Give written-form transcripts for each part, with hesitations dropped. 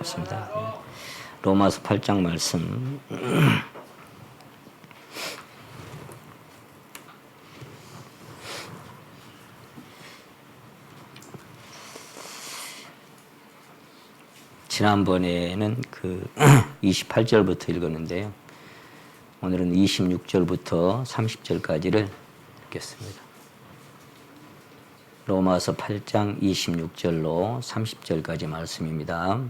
있습니다. 로마서 8장 말씀. 지난번에는 28절부터 읽었는데요. 오늘은 26절부터 30절까지를 읽겠습니다. 로마서 8장 26절로 30절까지 말씀입니다.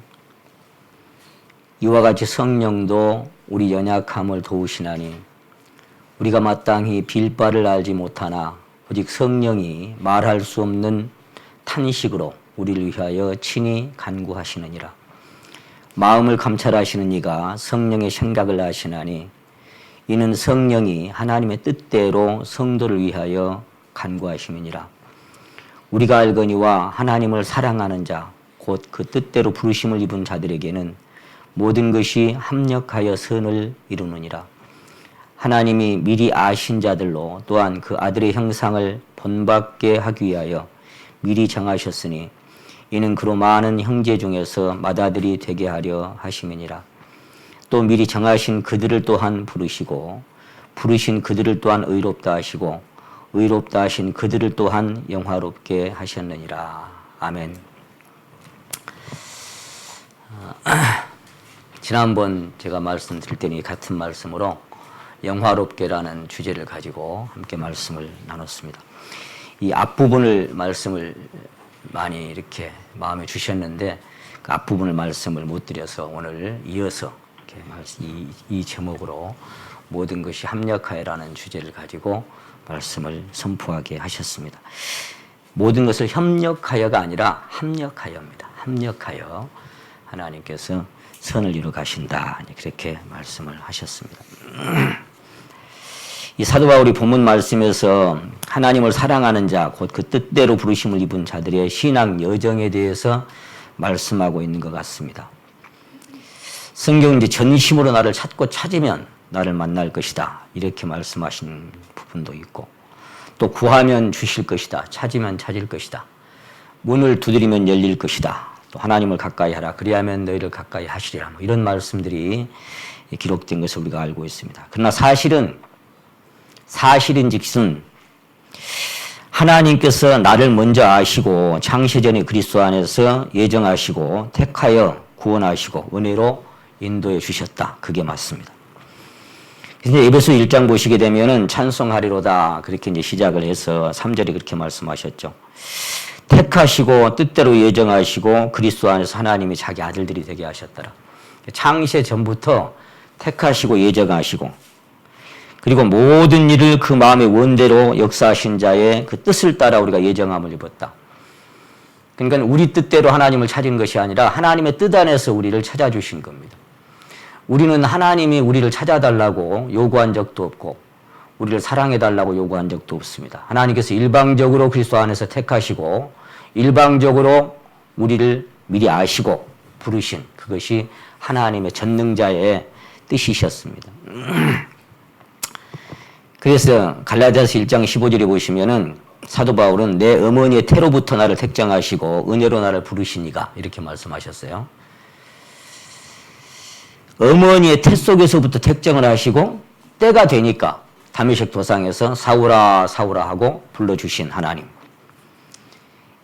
이와 같이 성령도 우리 연약함을 도우시나니 우리가 마땅히 빌 바를 알지 못하나 오직 성령이 말할 수 없는 탄식으로 우리를 위하여 친히 간구하시느니라. 마음을 감찰하시는 이가 성령의 생각을 아시나니 이는 성령이 하나님의 뜻대로 성도를 위하여 간구하심이니라. 우리가 알거니와 하나님을 사랑하는 자 곧 그 뜻대로 부르심을 입은 자들에게는 모든 것이 합력하여 선을 이루느니라. 하나님이 미리 아신 자들로 또한 그 아들의 형상을 본받게 하기 위하여 미리 정하셨으니 이는 그로 많은 형제 중에서 맏아들이 되게 하려 하심이니라. 또 미리 정하신 그들을 또한 부르시고 부르신 그들을 또한 의롭다 하시고 의롭다 하신 그들을 또한 영화롭게 하셨느니라. 아멘. 지난번 제가 말씀드릴 때는 같은 말씀으로 영화롭게라는 주제를 가지고 함께 말씀을 나눴습니다. 이 앞부분을 말씀을 많이 이렇게 마음에 주셨는데 그 앞부분을 말씀을 못 드려서 오늘 이어서 이렇게 이 제목으로 모든 것이 합력하여라는 주제를 가지고 말씀을 선포하게 하셨습니다. 모든 것을 협력하여가 아니라 합력하여입니다. 합력하여 하나님께서 선을 이루 가신다. 그렇게 말씀을 하셨습니다. 이 사도 바울이 본문 말씀에서 하나님을 사랑하는 자, 곧 그 뜻대로 부르심을 입은 자들의 신앙 여정에 대해서 말씀하고 있는 것 같습니다. 성경은 이제 전심으로 나를 찾고 찾으면 나를 만날 것이다. 이렇게 말씀하신 부분도 있고, 또 구하면 주실 것이다. 찾으면 찾을 것이다. 문을 두드리면 열릴 것이다. 또 하나님을 가까이 하라. 그리하면 너희를 가까이 하시리라. 이런 말씀들이 기록된 것을 우리가 알고 있습니다. 그러나 사실인즉슨 하나님께서 나를 먼저 아시고 창세전에 그리스도 안에서 예정하시고 택하여 구원하시고 은혜로 인도해 주셨다. 그게 맞습니다. 그래서 에베소 1장 보시게 되면은 찬송하리로다 그렇게 이제 시작을 해서 3절에 그렇게 말씀하셨죠. 택하시고 뜻대로 예정하시고 그리스도 안에서 하나님이 자기 아들들이 되게 하셨더라. 창세 전부터 택하시고 예정하시고 그리고 모든 일을 그 마음의 원대로 역사하신 자의 그 뜻을 따라 우리가 예정함을 입었다. 그러니까 우리 뜻대로 하나님을 찾은 것이 아니라 하나님의 뜻 안에서 우리를 찾아주신 겁니다. 우리는 하나님이 우리를 찾아달라고 요구한 적도 없고 우리를 사랑해달라고 요구한 적도 없습니다. 하나님께서 일방적으로 그리스도 안에서 택하시고 일방적으로 우리를 미리 아시고 부르신 그것이 하나님의 전능자의 뜻이셨습니다. 그래서 갈라디아서 1장 15절에 보시면은 사도 바울은 내 어머니의 태로부터 나를 택정하시고 은혜로 나를 부르시니가 이렇게 말씀하셨어요. 어머니의 태 속에서부터 택정을 하시고 때가 되니까 다메섹 도상에서 사울아 사울아 하고 불러주신 하나님.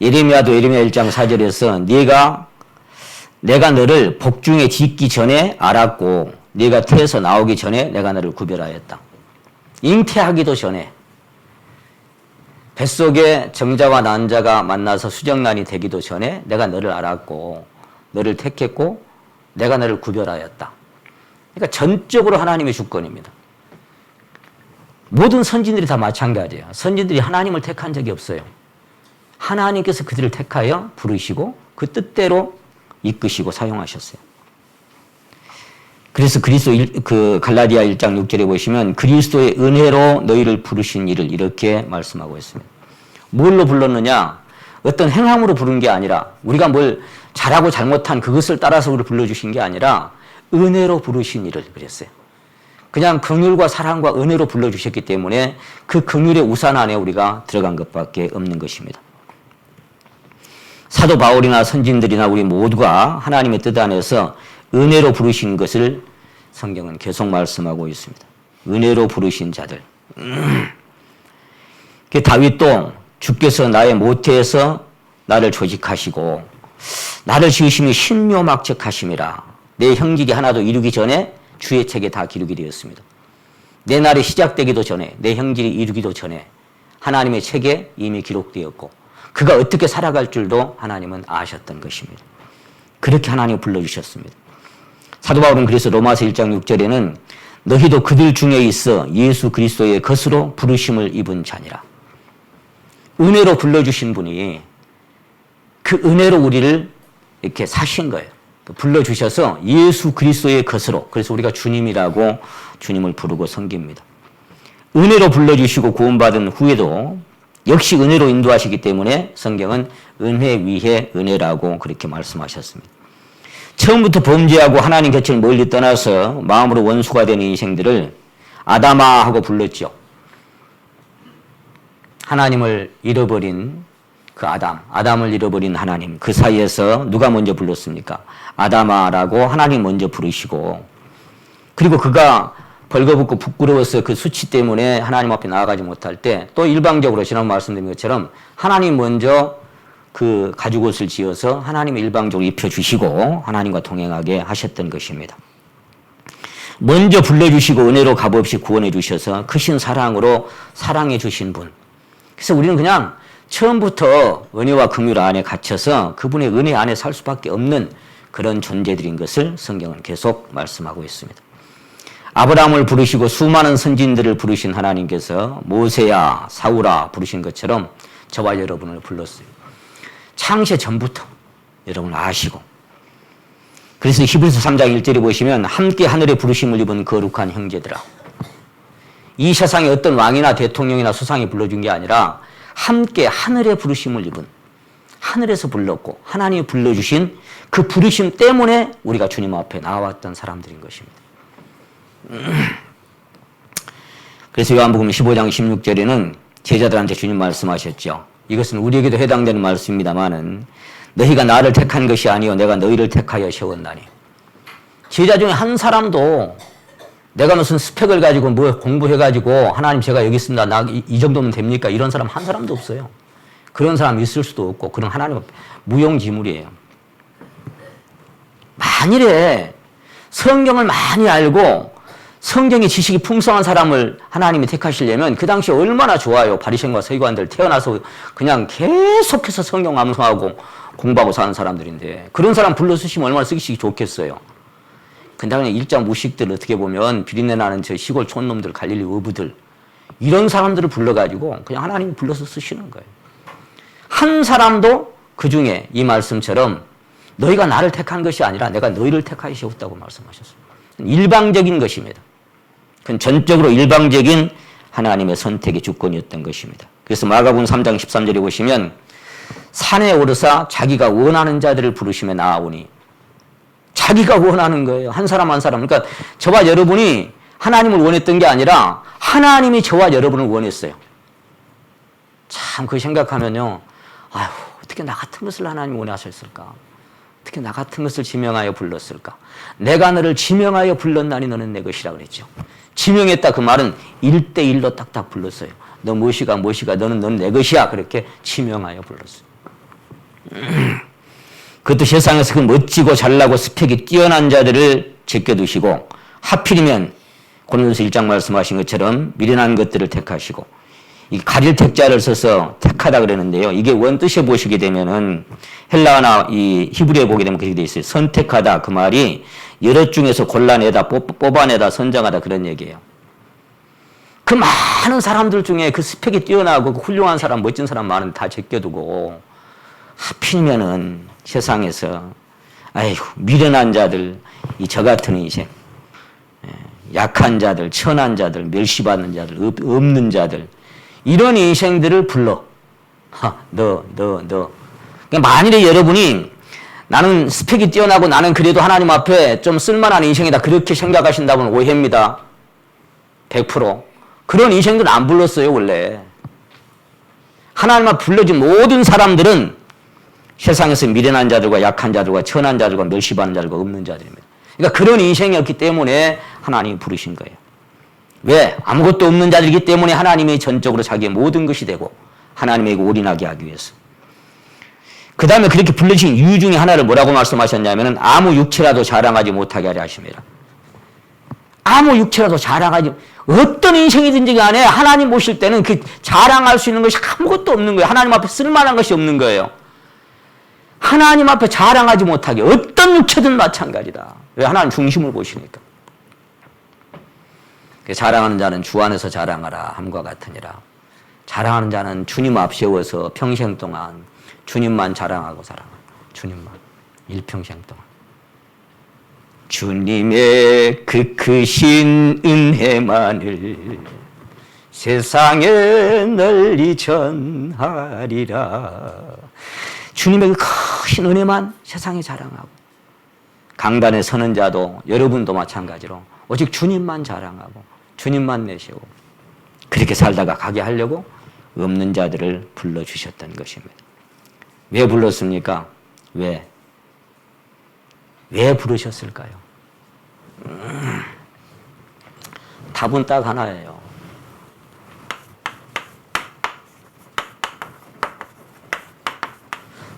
예레미야도 예레미야 1장 4절에서 내가 너를 복중에 짓기 전에 알았고 네가 태에서 나오기 전에 내가 너를 구별하였다. 잉태하기도 전에 뱃속에 정자와 난자가 만나서 수정란이 되기도 전에 내가 너를 알았고 너를 택했고 내가 너를 구별하였다. 그러니까 전적으로 하나님의 주권입니다. 모든 선진들이 다 마찬가지예요. 선진들이 하나님을 택한 적이 없어요. 하나님께서 그들을 택하여 부르시고 그 뜻대로 이끄시고 사용하셨어요. 그래서 갈라디아 1장 6절에 보시면 그리스도의 은혜로 너희를 부르신 이를 이렇게 말씀하고 있습니다. 뭘로 불렀느냐? 어떤 행함으로 부른 게 아니라 우리가 뭘 잘하고 잘못한 그것을 따라서 우리를 불러주신 게 아니라 은혜로 부르신 이를 그랬어요. 그냥 긍휼과 사랑과 은혜로 불러주셨기 때문에 그 긍휼의 우산 안에 우리가 들어간 것밖에 없는 것입니다. 사도 바울이나 선진들이나 우리 모두가 하나님의 뜻 안에서 은혜로 부르신 것을 성경은 계속 말씀하고 있습니다. 은혜로 부르신 자들. 다윗도 주께서 나의 모태에서 나를 조직하시고 나를 지으심이 신묘막측하심이라. 내 형기기 하나도 이루기 전에 주의 책에 다 기록이 되었습니다. 내 날이 시작되기도 전에, 내 형기를 이루기도 전에 하나님의 책에 이미 기록되었고 그가 어떻게 살아갈 줄도 하나님은 아셨던 것입니다. 그렇게 하나님을 불러주셨습니다. 사도 바울은 그래서 로마서 1장 6절에는 너희도 그들 중에 있어 예수 그리스도의 것으로 부르심을 입은 자니라. 은혜로 불러주신 분이 그 은혜로 우리를 이렇게 사신 거예요. 불러주셔서 예수 그리스도의 것으로, 그래서 우리가 주님이라고 주님을 부르고 섬깁니다. 은혜로 불러주시고 구원받은 후에도 역시 은혜로 인도하시기 때문에 성경은 은혜 위에 은혜라고 그렇게 말씀하셨습니다. 처음부터 범죄하고 하나님 곁을 멀리 떠나서 마음으로 원수가 되는 인생들을 아담아 하고 불렀죠. 하나님을 잃어버린 그 아담을 잃어버린 하나님, 그 사이에서 누가 먼저 불렀습니까? 아담아라고 하나님 먼저 부르시고, 그리고 그가 벌거벗고 부끄러워서 그 수치 때문에 하나님 앞에 나아가지 못할 때 또 일방적으로 지난 말씀드린 것처럼 하나님 먼저 그 가죽옷을 지어서 하나님의 일방적으로 입혀주시고 하나님과 동행하게 하셨던 것입니다. 먼저 불러주시고 은혜로 값없이 구원해 주셔서 크신 사랑으로 사랑해 주신 분. 그래서 우리는 그냥 처음부터 은혜와 긍휼 안에 갇혀서 그분의 은혜 안에 살 수밖에 없는 그런 존재들인 것을 성경은 계속 말씀하고 있습니다. 아브라함을 부르시고 수많은 선진들을 부르신 하나님께서 모세야 사울아 부르신 것처럼 저와 여러분을 불렀어요. 창세 전부터 여러분 아시고, 그래서 히브리서 3장 1절에 보시면 함께 하늘의 부르심을 입은 거룩한 형제들아. 이 세상에 어떤 왕이나 대통령이나 수상이 불러준 게 아니라 함께 하늘의 부르심을 입은, 하늘에서 불렀고 하나님이 불러주신 그 부르심 때문에 우리가 주님 앞에 나왔던 사람들인 것입니다. 그래서 요한복음 15장 16절에는 제자들한테 주님 말씀하셨죠. 이것은 우리에게도 해당되는 말씀입니다마는 너희가 나를 택한 것이 아니요 내가 너희를 택하여 세웠나니. 제자 중에 한 사람도 내가 무슨 스펙을 가지고 뭐 공부해가지고 하나님 제가 여기 있습니다. 나 이 정도면 됩니까? 이런 사람 한 사람도 없어요. 그런 사람 있을 수도 없고 그런 하나님은 무용지물이에요. 만일에 성경을 많이 알고 성경의 지식이 풍성한 사람을 하나님이 택하시려면 그 당시 얼마나 좋아요. 바리새인과 서기관들 태어나서 그냥 계속해서 성경 암송하고 공부하고 사는 사람들인데 그런 사람 불러쓰시면 얼마나 쓰기 좋겠어요. 근데 그냥 일자 무식들 어떻게 보면 비린내 나는 저 시골 촌놈들 갈릴리 어부들 이런 사람들을 불러가지고 그냥 하나님이 불러서 쓰시는 거예요. 한 사람도 그 중에 이 말씀처럼 너희가 나를 택한 것이 아니라 내가 너희를 택하여 세웠다고 말씀하셨습니다. 일방적인 것입니다. 그건 전적으로 일방적인 하나님의 선택의 주권이었던 것입니다. 그래서 마가복음 3장 13절에 보시면 산에 오르사 자기가 원하는 자들을 부르시며 나아오니, 자기가 원하는 거예요. 한 사람 한 사람. 그러니까 저와 여러분이 하나님을 원했던 게 아니라 하나님이 저와 여러분을 원했어요. 참 그 생각하면요. 아휴, 어떻게 나 같은 것을 하나님이 원하셨을까? 어떻게 나 같은 것을 지명하여 불렀을까? 내가 너를 지명하여 불렀나니 너는 내 것이라 그랬죠. 지명했다 그 말은 1대1로 딱딱 불렀어요. 너 무엇이가 너는 내 것이야. 그렇게 지명하여 불렀어요. 그것도 세상에서 그 멋지고 잘나고 스펙이 뛰어난 자들을 제껴두시고 하필이면 고린도서 1장 말씀하신 것처럼 미련한 것들을 택하시고 이 가릴 택자를 써서 택하다 그러는데요. 이게 원뜻에 보시게 되면은 헬라어나 이 히브리어에 보게 되면 그렇게 돼 있어요. 선택하다 그 말이 여러 중에서 골라내다 뽑아내다 선정하다 그런 얘기예요. 그 많은 사람들 중에 그 스펙이 뛰어나고 그 훌륭한 사람 멋진 사람 많은 다 제껴두고 하필이면은 세상에서 아이고 미련한 자들 이 저 같은 인생 약한 자들 천한 자들 멸시받는 자들 없는 자들 이런 인생들을 불러. 너. 그러니까 만일에 여러분이 나는 스펙이 뛰어나고 나는 그래도 하나님 앞에 좀 쓸만한 인생이다. 그렇게 생각하신다면 오해입니다. 100%. 그런 인생들은 안 불렀어요, 원래. 하나님 앞에 불러진 모든 사람들은 세상에서 미련한 자들과 약한 자들과 천한 자들과 멸시받는 자들과 없는 자들입니다. 그러니까 그런 인생이었기 때문에 하나님이 부르신 거예요. 왜? 아무것도 없는 자들이기 때문에 하나님이 전적으로 자기의 모든 것이 되고 하나님에게 올인하게 하기 위해서. 그 다음에 그렇게 불러주신 이유 중에 하나를 뭐라고 말씀하셨냐면 아무 육체라도 자랑하지 못하게 하려 하십니다. 아무 육체라도 자랑하지, 어떤 인생이든지 간에 하나님 모실 때는 그 자랑할 수 있는 것이 아무것도 없는 거예요. 하나님 앞에 쓸만한 것이 없는 거예요. 하나님 앞에 자랑하지 못하게, 어떤 육체든 마찬가지다. 왜? 하나님 중심을 보시니까. 자랑하는 자는 주 안에서 자랑하라 함과 같으니라. 자랑하는 자는 주님 앞세워서 평생 동안 주님만 자랑하고 살아가. 주님만. 일평생 동안. 주님의 그 크신 은혜만을 세상에 널리 전하리라. 주님의 그 크신 은혜만 세상에 자랑하고, 강단에 서는 자도 여러분도 마찬가지로 오직 주님만 자랑하고 주님만 내세우고 그렇게 살다가 가게 하려고 없는 자들을 불러주셨던 것입니다. 왜 불렀습니까? 왜 부르셨을까요? 답은 딱 하나예요.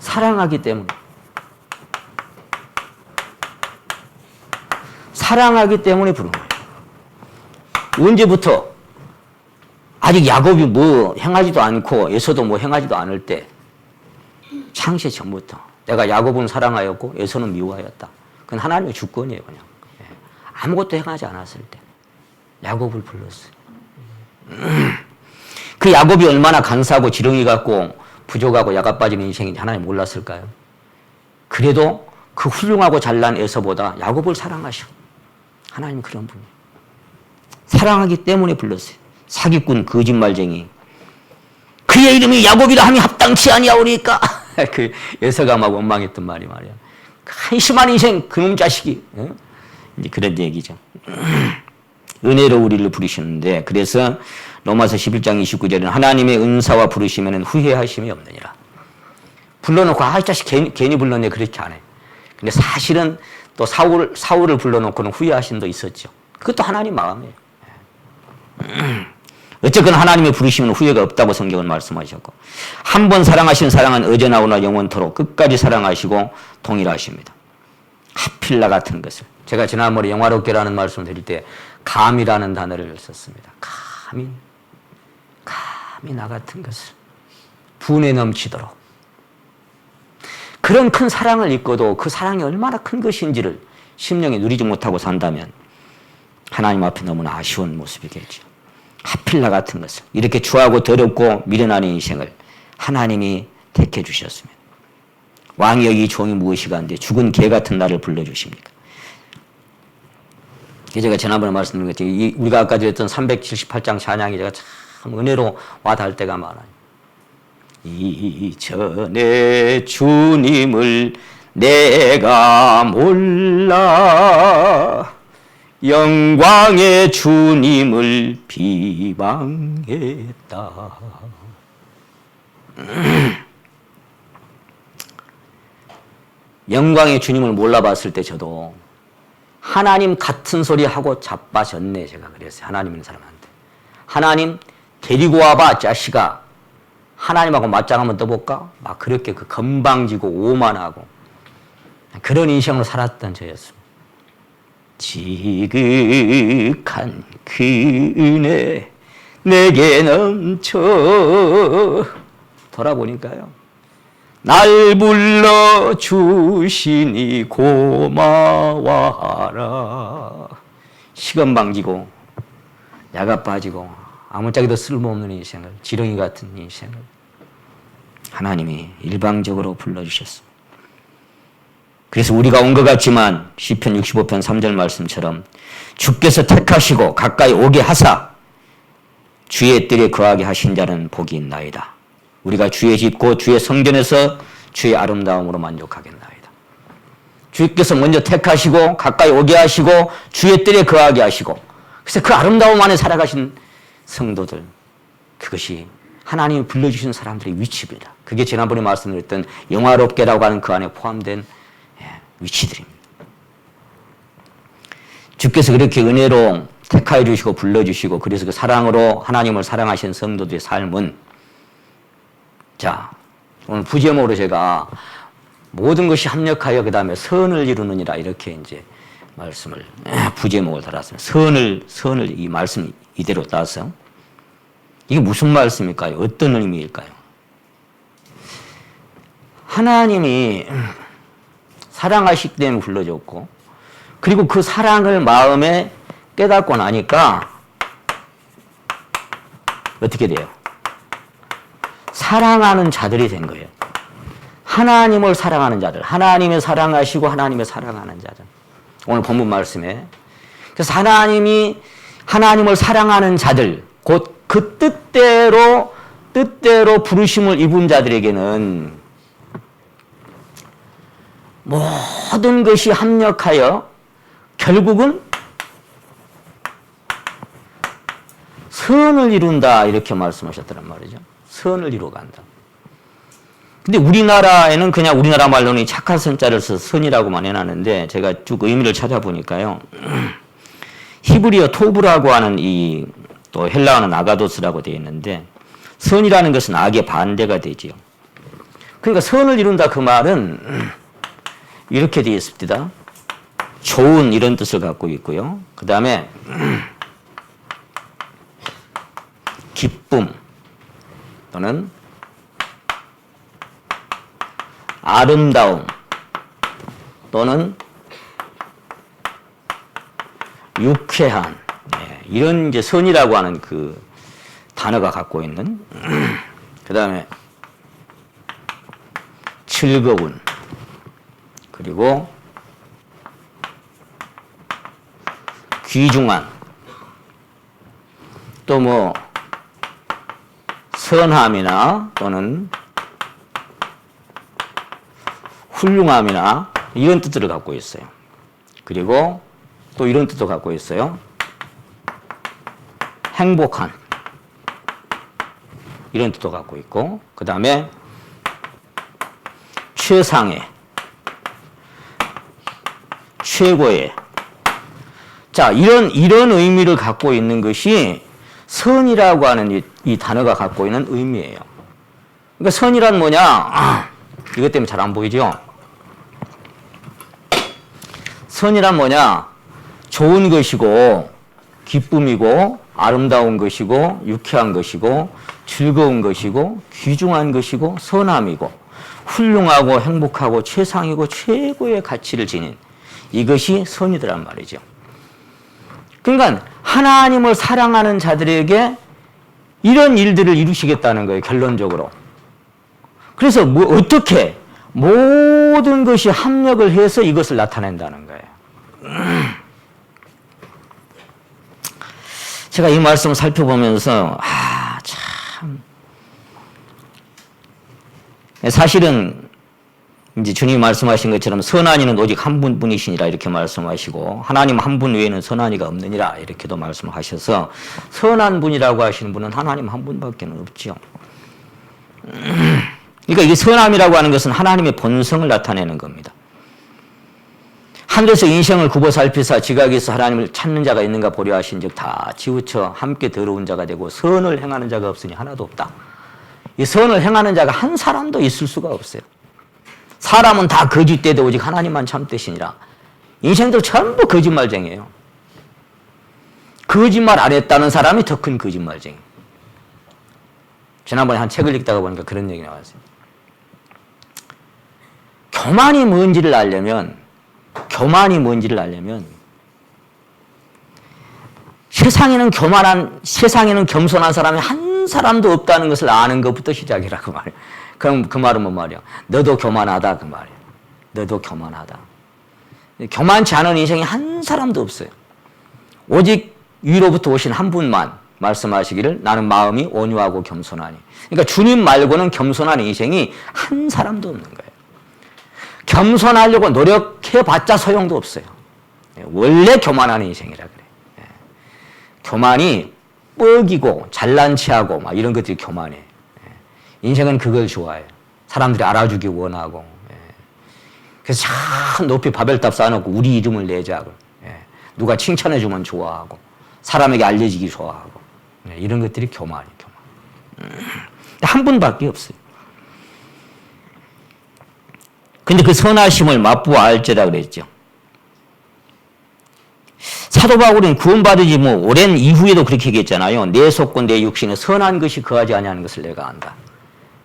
사랑하기 때문에. 사랑하기 때문에 부른 거예요. 언제부터? 아직 야곱이 뭐 행하지도 않고 에서도 뭐 행하지도 않을 때, 창세 전부터 내가 야곱은 사랑하였고 에서는 미워하였다. 그건 하나님의 주권이에요. 그냥 아무것도 행하지 않았을 때 야곱을 불렀어요. 그 야곱이 얼마나 간사하고 지렁이 같고 부족하고 야가 빠진 인생인지 하나님 몰랐을까요? 그래도 그 훌륭하고 잘난 에서보다 야곱을 사랑하셔. 하나님 그런 분이에요. 사랑하기 때문에 불렀어요. 사기꾼 거짓말쟁이, 그의 이름이 야곱이라 함이 합당치 아니하오니까 그 에서가 막 원망했던 말이 말이야. 한심한 인생 그놈 자식이, 이제 그런 얘기죠. 은혜로 우리를 부르시는데, 그래서 로마서 11장 29절에는 하나님의 은사와 부르시면 후회하심이 없느니라. 불러놓고 이 자식 괜히 불렀네 그렇게 안 해. 근데 사실은 또 사울을 불러놓고는 후회하신 도 있었죠. 그것도 하나님 마음이에요. 어쨌거나 하나님의 부르시면 후회가 없다고 성경은 말씀하셨고, 한 번 사랑하신 사랑은 어제나오나 영원토록 끝까지 사랑하시고 동일하십니다. 하필 나 같은 것을. 제가 지난번에 영화롭게라는 말씀을 드릴 때 감이라는 단어를 썼습니다. 감이 나 같은 것을 분에 넘치도록. 그런 큰 사랑을 잊고도 그 사랑이 얼마나 큰 것인지를 심령에 누리지 못하고 산다면 하나님 앞에 너무나 아쉬운 모습이겠죠. 하필 나 같은 것을, 이렇게 추하고 더럽고 미련한 인생을 하나님이 택해 주셨습니다. 왕이 여기 종이 무엇이가 한데 죽은 개 같은 나를 불러주십니까? 제가 지난번에 말씀드린 것처럼 우리가 아까 드렸던 378장 찬양이 제가 참 은혜로 와닿을 때가 많아요. 이전에 주님을 내가 몰라 영광의 주님을 비방했다. 영광의 주님을 몰라봤을 때 저도 하나님 같은 소리 하고 자빠졌네, 제가 그랬어요. 하나님 있는 사람한테. 하나님 데리고 와봐 자식아, 하나님하고 맞짱 한번 떠볼까? 막 그렇게 그 건방지고 오만하고 그런 인생으로 살았던 저였습니다. 지극한 그 은혜 내게 넘쳐. 돌아보니까요, 날 불러주시니 고마워하라. 시건방지고 야가 빠지고 아무짝에도 쓸모없는 인생을, 지렁이 같은 인생을 하나님이 일방적으로 불러주셨습니다. 그래서 우리가 온 것 같지만 시편 65편 3절 말씀처럼 주께서 택하시고 가까이 오게 하사 주의 뜰에 거하게 하신 자는 복이 있나이다. 우리가 주의 집 곧 주의 성전에서 주의 아름다움으로 만족하겠나이다. 주께서 먼저 택하시고 가까이 오게 하시고 주의 뜰에 거하게 하시고, 그래서 그 아름다움 안에 살아가신 성도들, 그것이 하나님이 불러주신 사람들의 위치입니다. 그게 지난번에 말씀드렸던 영화롭게라고 하는 그 안에 포함된 위치들입니다. 주께서 그렇게 은혜로 택하여 주시고 불러주시고 그래서 그 사랑으로 하나님을 사랑하신 성도들의 삶은 자 오늘 부제목으로 제가 모든 것이 합력하여 그 다음에 선을 이루느니라 이렇게 이제 말씀을 부제목을 달았습니다. 선을 이 말씀 이대로 따서 이게 무슨 말씀일까요? 어떤 의미일까요? 하나님이 사랑하시기 때문에 불러줬고 그리고 그 사랑을 마음에 깨닫고 나니까 어떻게 돼요? 사랑하는 자들이 된 거예요. 하나님을 사랑하는 자들, 하나님의 사랑하시고 하나님의 사랑하는 자들. 오늘 본문 말씀에 그래서 하나님이 하나님을 사랑하는 자들, 곧 그 뜻대로 부르심을 입은 자들에게는 모든 것이 합력하여 결국은 선을 이룬다 이렇게 말씀하셨단 말이죠. 선을 이루어간다. 근데 우리나라에는 그냥 우리나라 말로는 착한 선자를 써서 선이라고만 해놨는데 제가 쭉 의미를 찾아보니까요. 히브리어 토브라고 하는 이 또 헬라어는 아가도스라고 되어 있는데 선이라는 것은 악의 반대가 되지요. 그러니까 선을 이룬다 그 말은 이렇게 되어 있습니다. 좋은 이런 뜻을 갖고 있고요. 그 다음에 기쁨 또는 아름다움 또는 유쾌한 이런 이제 선이라고 하는 그 단어가 갖고 있는 그 다음에 즐거운 그리고 귀중한 또 뭐 선함이나 또는 훌륭함이나 이런 뜻들을 갖고 있어요. 그리고 또 이런 뜻도 갖고 있어요. 행복한 이런 뜻도 갖고 있고 그 다음에 최상의 최고의 자 이런 의미를 갖고 있는 것이 선이라고 하는 이 단어가 갖고 있는 의미예요. 그러니까 선이란 뭐냐? 이것 때문에 잘 안 보이죠? 선이란 뭐냐? 좋은 것이고 기쁨이고 아름다운 것이고 유쾌한 것이고 즐거운 것이고 귀중한 것이고 선함이고 훌륭하고 행복하고 최상이고 최고의 가치를 지닌 이것이 선이더란 말이죠. 그러니까 하나님을 사랑하는 자들에게 이런 일들을 이루시겠다는 거예요. 결론적으로. 그래서 어떻게 모든 것이 합력을 해서 이것을 나타낸다는 거예요. 제가 이 말씀을 살펴보면서 참 사실은 이제 주님이 말씀하신 것처럼 선한 이는 오직 한 분뿐이시니라 이렇게 말씀하시고 하나님 한 분 외에는 선한 이가 없느니라 이렇게도 말씀하셔서 선한 분이라고 하시는 분은 하나님 한 분밖에 없죠. 그러니까 이게 선함이라고 하는 것은 하나님의 본성을 나타내는 겁니다. 하늘에서 인생을 굽어 살피사 지각에서 하나님을 찾는 자가 있는가 보려 하신 즉 다 치우쳐 함께 더러운 자가 되고 선을 행하는 자가 없으니 하나도 없다. 이 선을 행하는 자가 한 사람도 있을 수가 없어요. 사람은 다 거짓되되 오직 하나님만 참되시니라. 인생들 전부 거짓말쟁이에요. 거짓말 안 했다는 사람이 더 큰 거짓말쟁이. 지난번에 한 책을 읽다가 보니까 그런 얘기 나왔어요. 교만이 뭔지를 알려면 세상에는 겸손한 사람이 한 사람도 없다는 것을 아는 것부터 시작이라고 말이에요. 그럼 그 말은 뭐 말이야? 너도 교만하다 그 말이에요. 너도 교만하다. 교만치 않은 인생이 한 사람도 없어요. 오직 위로부터 오신 한 분만 말씀하시기를 나는 마음이 온유하고 겸손하니. 그러니까 주님 말고는 겸손한 인생이 한 사람도 없는 거예요. 겸손하려고 노력해봤자 소용도 없어요. 원래 교만한 인생이라 그래요. 교만이 뻑이고 잘난 체하고 막 이런 것들이 교만이에요. 인생은 그걸 좋아해요. 사람들이 알아주기 원하고. 예. 그래서 참 높이 바벨탑 쌓아놓고 우리 이름을 내자고. 예. 누가 칭찬해주면 좋아하고 사람에게 알려지기 좋아하고. 예. 이런 것들이 교만이에요. 교만. 한 분밖에 없어요. 근데 그 선하심을 맛보아 알지라 그랬죠. 사도 바울은 구원받으지 뭐 오랜 이후에도 그렇게 얘기했잖아요. 내 속과 내 육신에 선한 것이 거하지 아니하는 것을 내가 안다.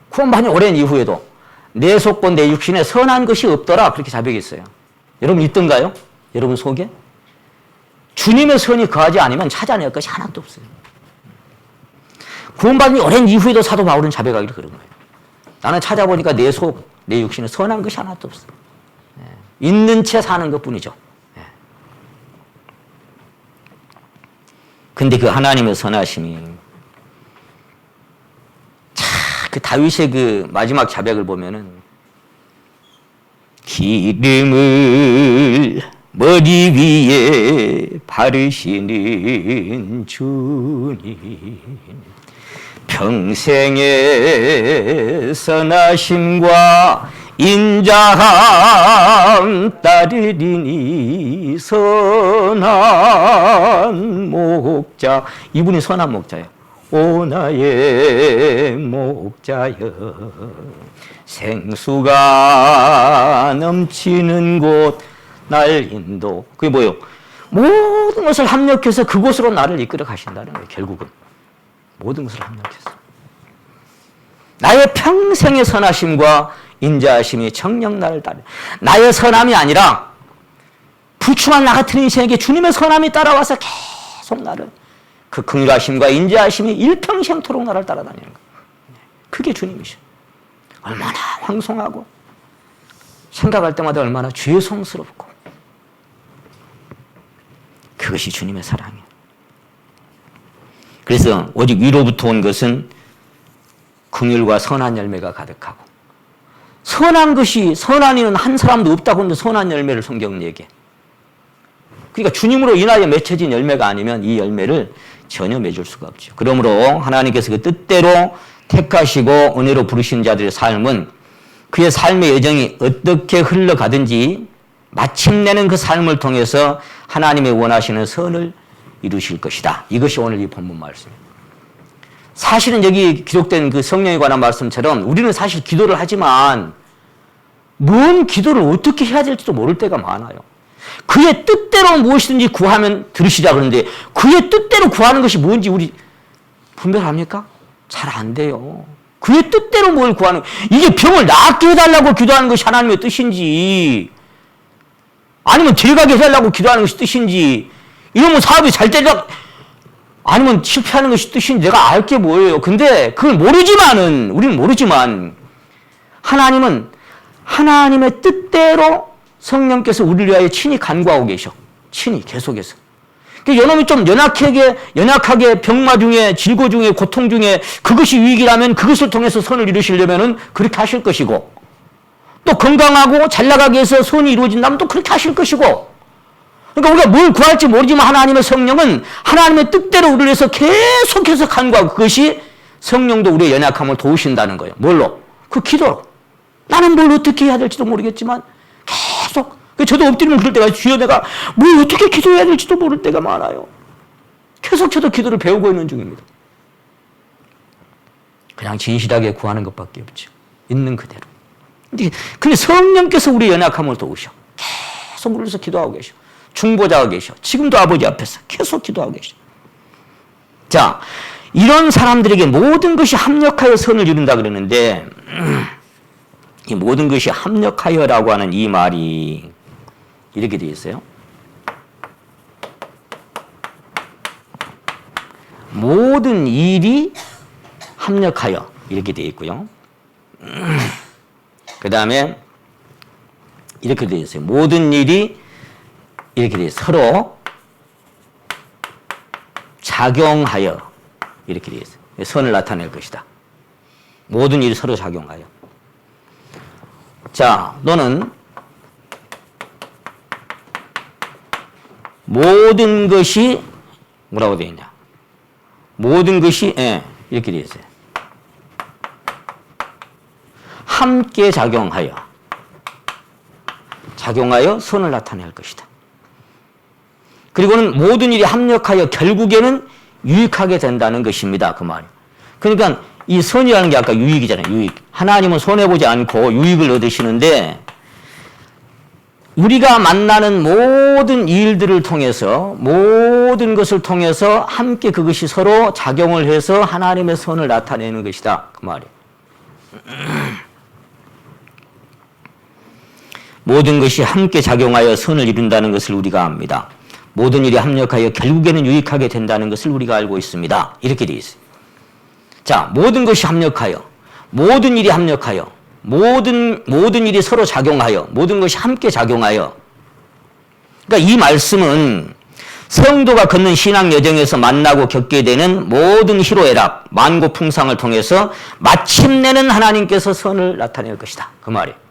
구원받은 오랜 이후에도 내 속과 내 육신에 선한 것이 없더라. 그렇게 자백했어요. 여러분 있던가요? 여러분 속에? 주님의 선이 거하지 않으면 찾아낼 것이 하나도 없어요. 구원받은 오랜 이후에도 사도 바울은 자백하기를 그런 거예요. 나는 찾아보니까 내 속, 내 육신에 선한 것이 하나도 없어. 있는 채 사는 것뿐이죠. 근데 그 하나님의 선하심이 그 다윗의 그 마지막 자백을 보면은 기름을 머리 위에 바르시는 주님 평생의 선하심과 인자함 따르리니 선한 목자. 이분이 선한 목자예요. 오 나의 목자여 생수가 넘치는 곳 날 인도. 그게 뭐예요? 모든 것을 합력해서 그곳으로 나를 이끌어 가신다는 거예요. 결국은 모든 것을 합력해서 나의 평생의 선하심과 인자하심이 정녕 나를 따르. 나의 선함이 아니라 부추한 나 같은 인생에게 주님의 선함이 따라와서 계속 나를 그 긍휼하심과 인자하심이 일평생토록 나를 따라다니는 거예요. 그게 주님이셔. 얼마나 황송하고 생각할 때마다 얼마나 죄송스럽고 그것이 주님의 사랑이에요. 그래서 오직 위로부터 온 것은 긍휼과 선한 열매가 가득하고 선한 것이 선한 이는 한 사람도 없다고 하는데 선한 열매를 성경은 얘기해. 그러니까 주님으로 인하여 맺혀진 열매가 아니면 이 열매를 전혀 맺을 수가 없죠. 그러므로 하나님께서 그 뜻대로 택하시고 은혜로 부르신 자들의 삶은 그의 삶의 여정이 어떻게 흘러가든지 마침내는 그 삶을 통해서 하나님의 원하시는 선을 이루실 것이다. 이것이 오늘 이 본문 말씀입니다. 사실은 여기 기록된 그 성령에 관한 말씀처럼 우리는 사실 기도를 하지만 뭔 기도를 어떻게 해야 될지도 모를 때가 많아요. 그의 뜻대로 무엇이든지 구하면 들으시자 그러는데 그의 뜻대로 구하는 것이 뭔지 우리 분별합니까? 잘 안 돼요. 그의 뜻대로 뭘 구하는, 이게 병을 낫게 해달라고 기도하는 것이 하나님의 뜻인지 아니면 죄가게 해달라고 기도하는 것이 뜻인지 이러면 사업이 잘 되려 아니면 실패하는 것이 뜻인지 내가 알 게 뭐예요. 근데 그걸 모르지만은 우리는 모르지만 하나님은 하나님의 뜻대로 성령께서 우리를 위하여 친히 간구하고 계셔. 친히 계속해서. 요놈이 좀 연약하게 병마 중에 질고 중에 고통 중에 그것이 위기라면 그것을 통해서 선을 이루시려면은 그렇게 하실 것이고 또 건강하고 잘 나가기 위해서 선이 이루어진다면 또 그렇게 하실 것이고 그러니까 우리가 뭘 구할지 모르지만 하나님의 성령은 하나님의 뜻대로 우리를 위해서 계속해서 간구하고 그것이 성령도 우리의 연약함을 도우신다는 거예요. 뭘로? 그 기도로. 나는 뭘 어떻게 해야 될지도 모르겠지만 계속 저도 엎드리면 그럴 때가 주여 내가 뭘 어떻게 기도해야 될지도 모를 때가 많아요. 계속 저도 기도를 배우고 있는 중입니다. 그냥 진실하게 구하는 것밖에 없죠. 있는 그대로. 근데 성령께서 우리의 연약함을 도우셔. 계속 우리를 위해서 기도하고 계셔. 중보자가 계셔. 지금도 아버지 앞에서 계속 기도하고 계셔. 자, 이런 사람들에게 모든 것이 합력하여 선을 이룬다 그러는데 이 모든 것이 합력하여라고 하는 이 말이 이렇게 되어 있어요. 모든 일이 합력하여 이렇게 되어 있고요. 그 다음에 이렇게 되어 있어요. 모든 일이 이렇게 되어 있어요. 서로 작용하여 이렇게 되어 있어요. 선을 나타낼 것이다. 모든 일이 서로 작용하여. 자, 너는 모든 것이 뭐라고 되어 있냐? 모든 것이 이렇게 되어 있어요. 함께 작용하여 선을 나타낼 것이다. 그리고는 모든 일이 합력하여 결국에는 유익하게 된다는 것입니다. 그 말이에요. 그러니까 이 선이라는 게 아까 유익이잖아요. 유익. 하나님은 손해보지 않고 유익을 얻으시는데 우리가 만나는 모든 일들을 통해서 모든 것을 통해서 함께 그것이 서로 작용을 해서 하나님의 선을 나타내는 것이다. 그 말이에요. 모든 것이 함께 작용하여 선을 이룬다는 것을 우리가 압니다. 모든 일이 합력하여 결국에는 유익하게 된다는 것을 우리가 알고 있습니다. 이렇게 되어 있어요. 자, 모든 것이 합력하여, 모든 일이 합력하여, 모든 일이 서로 작용하여, 모든 것이 함께 작용하여. 그러니까 이 말씀은 성도가 걷는 신앙 여정에서 만나고 겪게 되는 모든 희로애락, 만고풍상을 통해서 마침내는 하나님께서 선을 나타낼 것이다. 그 말이에요.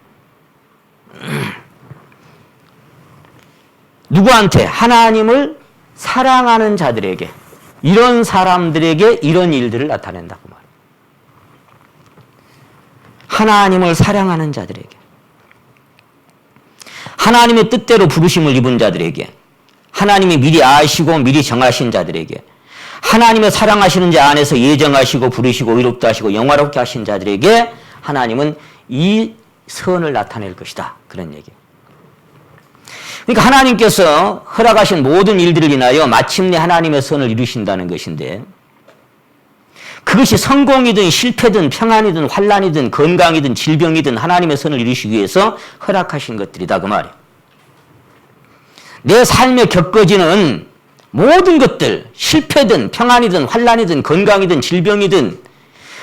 누구한테? 하나님을 사랑하는 자들에게, 이런 사람들에게 이런 일들을 나타낸다. 그 말이에요. 하나님을 사랑하는 자들에게, 하나님의 뜻대로 부르심을 입은 자들에게, 하나님이 미리 아시고 미리 정하신 자들에게, 하나님의 사랑하시는 자 안에서 예정하시고 부르시고 의롭다 하시고 영화롭게 하신 자들에게 하나님은 이 선을 나타낼 것이다. 그런 얘기예요. 그러니까 하나님께서 허락하신 모든 일들을 인하여 마침내 하나님의 선을 이루신다는 것인데, 그것이 성공이든 실패든 평안이든 환난이든 건강이든 질병이든 하나님의 선을 이루시기 위해서 허락하신 것들이다. 그 말이에요. 내 삶에 겪어지는 모든 것들, 실패든 평안이든 환난이든 건강이든 질병이든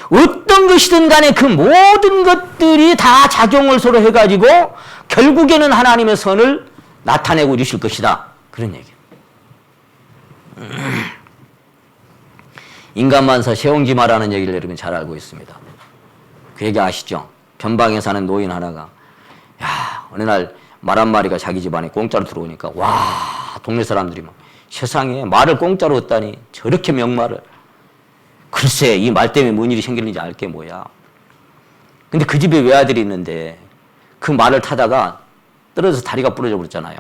어떤 것이든 간에 그 모든 것들이 다 작용을 서로 해가지고 결국에는 하나님의 선을 나타내고 이루실 것이다. 그런 얘기예요. 인간만사 세옹지마라는 얘기를 여러분 잘 알고 있습니다. 그 얘기 아시죠? 변방에 사는 노인 하나가 어느 날 말 한 마리가 자기 집안에 공짜로 들어오니까 동네 사람들이 막 세상에 말을 공짜로 얻다니 저렇게 명말을. 글쎄 이 말 때문에 뭔 일이 생겼는지 알게 뭐야. 근데 그 집에 외아들이 있는데 그 말을 타다가 떨어져서 다리가 부러져 버렸잖아요.